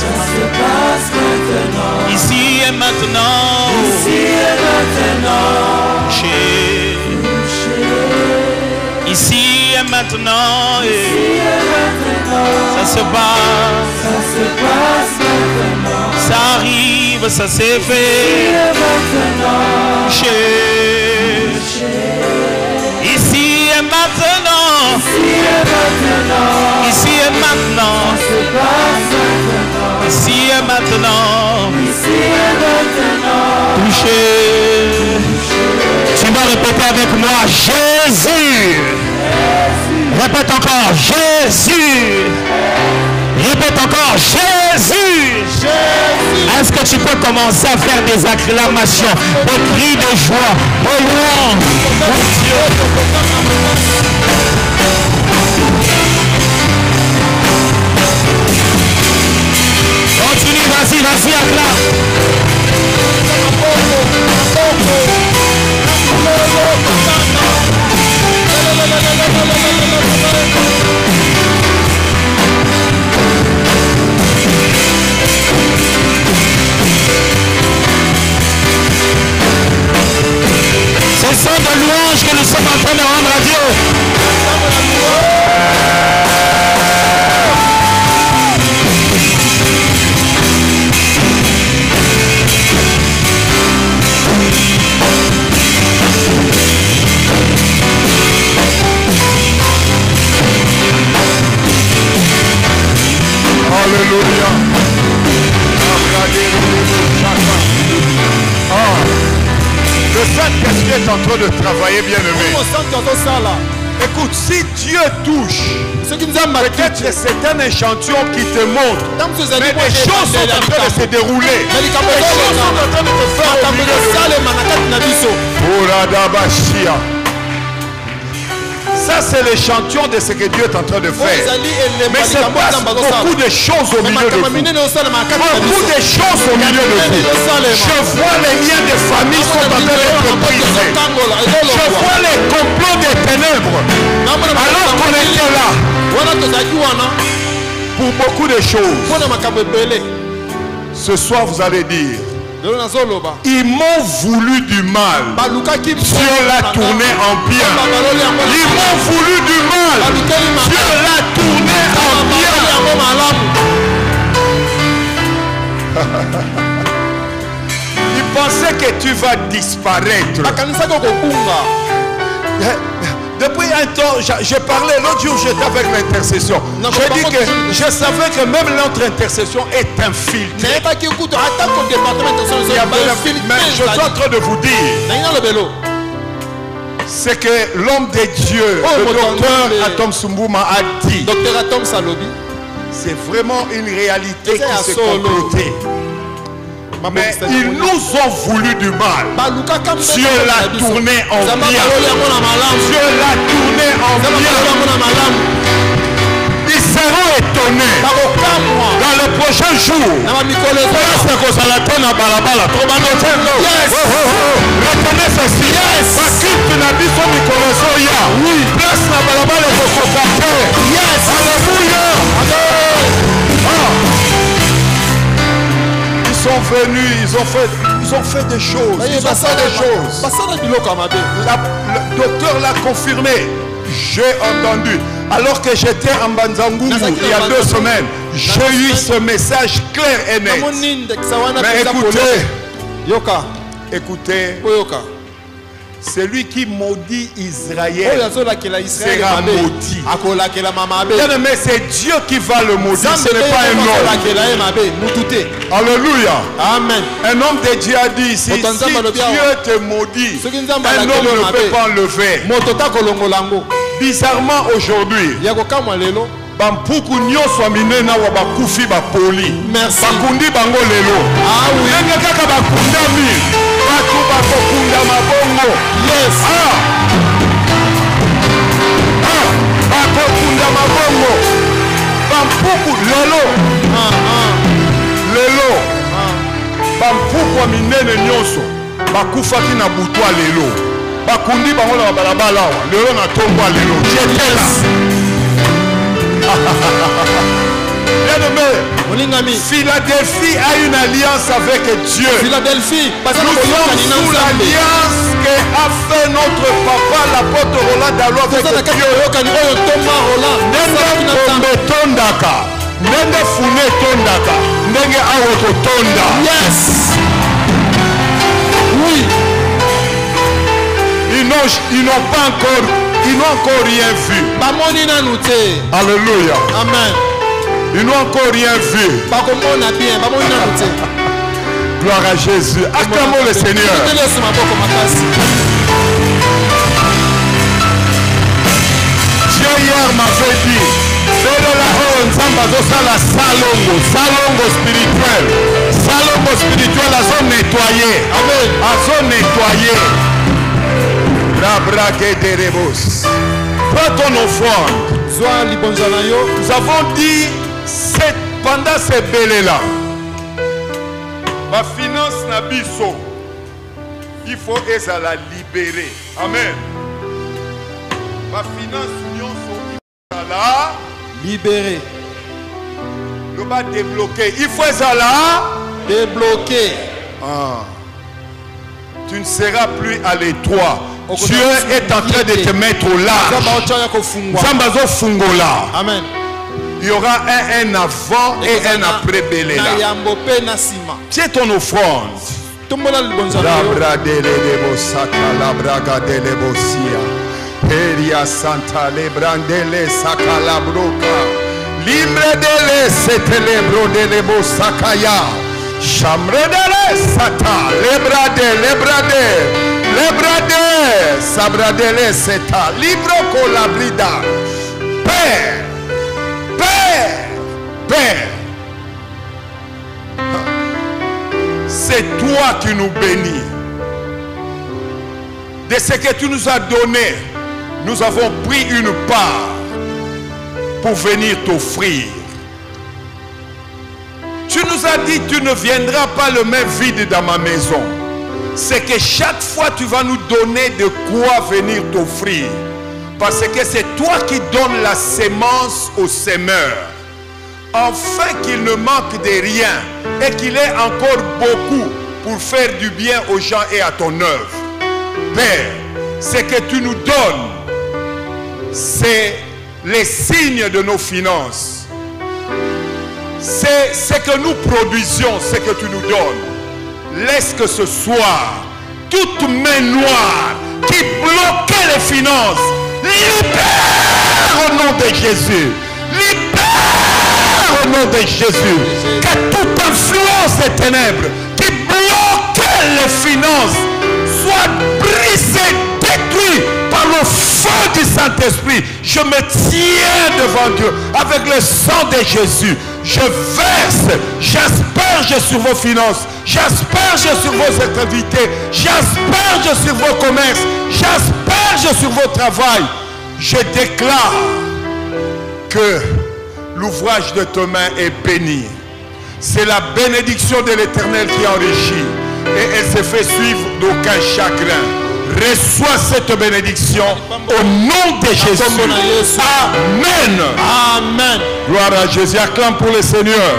[SPEAKER 1] maintenant. Ici et maintenant. Touché. Ici et maintenant, ça se passe maintenant. Ça arrive, ça s'est fait. Ici et maintenant, ici et maintenant, ici et maintenant, touché. Tu vas répéter avec moi, Jésus. Répète encore, Jésus. Répète encore, Jésus. Est-ce que tu peux commencer à faire des acclamations, des cris de joie, de louange, mon Dieu? Continue, vas-y, acclame. C'est ça de louange que nous sommes en train de rendre à Dieu.
[SPEAKER 4] Alléluia. Le Saint-Esprit est en train de travailler, bien-aimé. Écoute, si Dieu touche, peut-être que c'est un échantillon qui te montre. Mais les choses sont en train de se dérouler. Les choses sont en train de se faire au milieu de ça, c'est l'échantillon de ce que Dieu est en train de faire. Mais c'est beaucoup de choses au milieu de vous. Beaucoup de choses au milieu de vous. Je vois les liens de famille sont en train d'être brisés. Je vois les complots des ténèbres. Alors qu'on était là. Pour beaucoup de choses. Ce soir, vous allez dire: ils m'ont voulu du mal. Dieu l'a tourné en bien. Ils m'ont voulu du mal. Dieu l'a tourné en bien. Ils pensaient que tu vas disparaître. Depuis un temps, j'ai parlé, l'autre jour j'étais avec l'intercession. J'ai dit que je savais que même notre intercession est infiltrée. Mais je suis en train de vous dire, c'est que l'homme de Dieu, le docteur Atom Sumbouma a dit, c'est vraiment une réalité qui s'est complotée. Mais ils nous ont voulu du mal. Dieu l'a tourné en bien. Dieu l'a tourné en bien. Ils seront étonnés dans le prochain jour. Retenez ceci. Ils sont venus, ils ont fait des choses. Ils ont fait des choses. Le docteur l'a confirmé. J'ai entendu. Alors que j'étais en Banzangoumou il y a 2 semaines, j'ai eu ce message clair et net. Mais écoutez, celui qui maudit Israël sera maudit. Bien aimé, c'est Dieu qui va le maudire, ce n'est pas un homme. Alléluia.
[SPEAKER 1] Amen.
[SPEAKER 4] Un homme de Dieu a dit ici, si Dieu te maudit, un homme ne peut pas enlever. Bizarrement aujourd'hui, bampuku nyonso minena wa bakufi bapoli bakundi bango lelo ndenge kaka bakundami batu bakokunda mabongo bakokunda mabongo bampuku lelo bampuku wa minene nyonso bakufaki na butwa lelo bakundi bango na balabala lelo na tomba lelo jetela. Bien-aimé, Philadelphie a une alliance avec Dieu. Nous sommes sous l'alliance qu'a fait notre papa, l'apôtre Roland Dalo avec Dieu. Yes. Oui. Ils n'ont pas encore. Ils n'ont encore rien vu. Alléluia.
[SPEAKER 1] Amen.
[SPEAKER 4] Ils n'ont encore rien vu. Gloire à Jésus. Acclamons le Seigneur. Dieu hier m'avait dit, salongo spirituel. Salongo spirituel, la zone nettoyée. Amen. La zone nettoyée. Prends ton offrande. Nous avons dit pendant ces belles-là, ma finance n'a biso. Il faut la libérer. Amen. Ma finance la
[SPEAKER 1] libérer.
[SPEAKER 4] Le bas débloquer. Il faut la
[SPEAKER 1] débloquer.
[SPEAKER 4] Tu ne seras plus à l'étroit. Dieu est en train de te mettre au large.
[SPEAKER 1] Amen.
[SPEAKER 4] Il y aura un avant et un après Béléla. Tiens ton offrande. Libre de Chamredele sata lebrade sabradele seta libro colabrida Père c'est toi qui nous bénis de ce que tu nous as donné. Nous avons pris une part pour venir t'offrir. Tu nous as dit, tu ne viendras pas le main vide dans ma maison. C'est que chaque fois tu vas nous donner de quoi venir t'offrir. Parce que c'est toi qui donnes la sémence au semeur. Afin qu'il ne manque de rien et qu'il ait encore beaucoup pour faire du bien aux gens et à ton œuvre. Père, ce que tu nous donnes, c'est les signes de nos finances. C'est ce que nous produisions, ce que tu nous donnes. Laisse que ce soir, toute main noire qui bloquait les finances, libère au nom de Jésus. Libère au nom de Jésus. Que toute influence des ténèbres qui bloquait les finances soit brisée, détruite par le feu du Saint-Esprit. Je me tiens devant Dieu avec le sang de Jésus. Je verse, j'asperge sur vos finances, j'asperge sur vos activités, j'asperge sur vos commerces, j'asperge sur vos travail. Je déclare que l'ouvrage de tes mains est béni. C'est la bénédiction de l'Éternel qui enrichit et elle se fait suivre d'aucun chagrin. Reçois cette bénédiction au nom de Jésus. Amen.
[SPEAKER 1] Amen.
[SPEAKER 4] Gloire à Jésus. Acclame pour le Seigneur.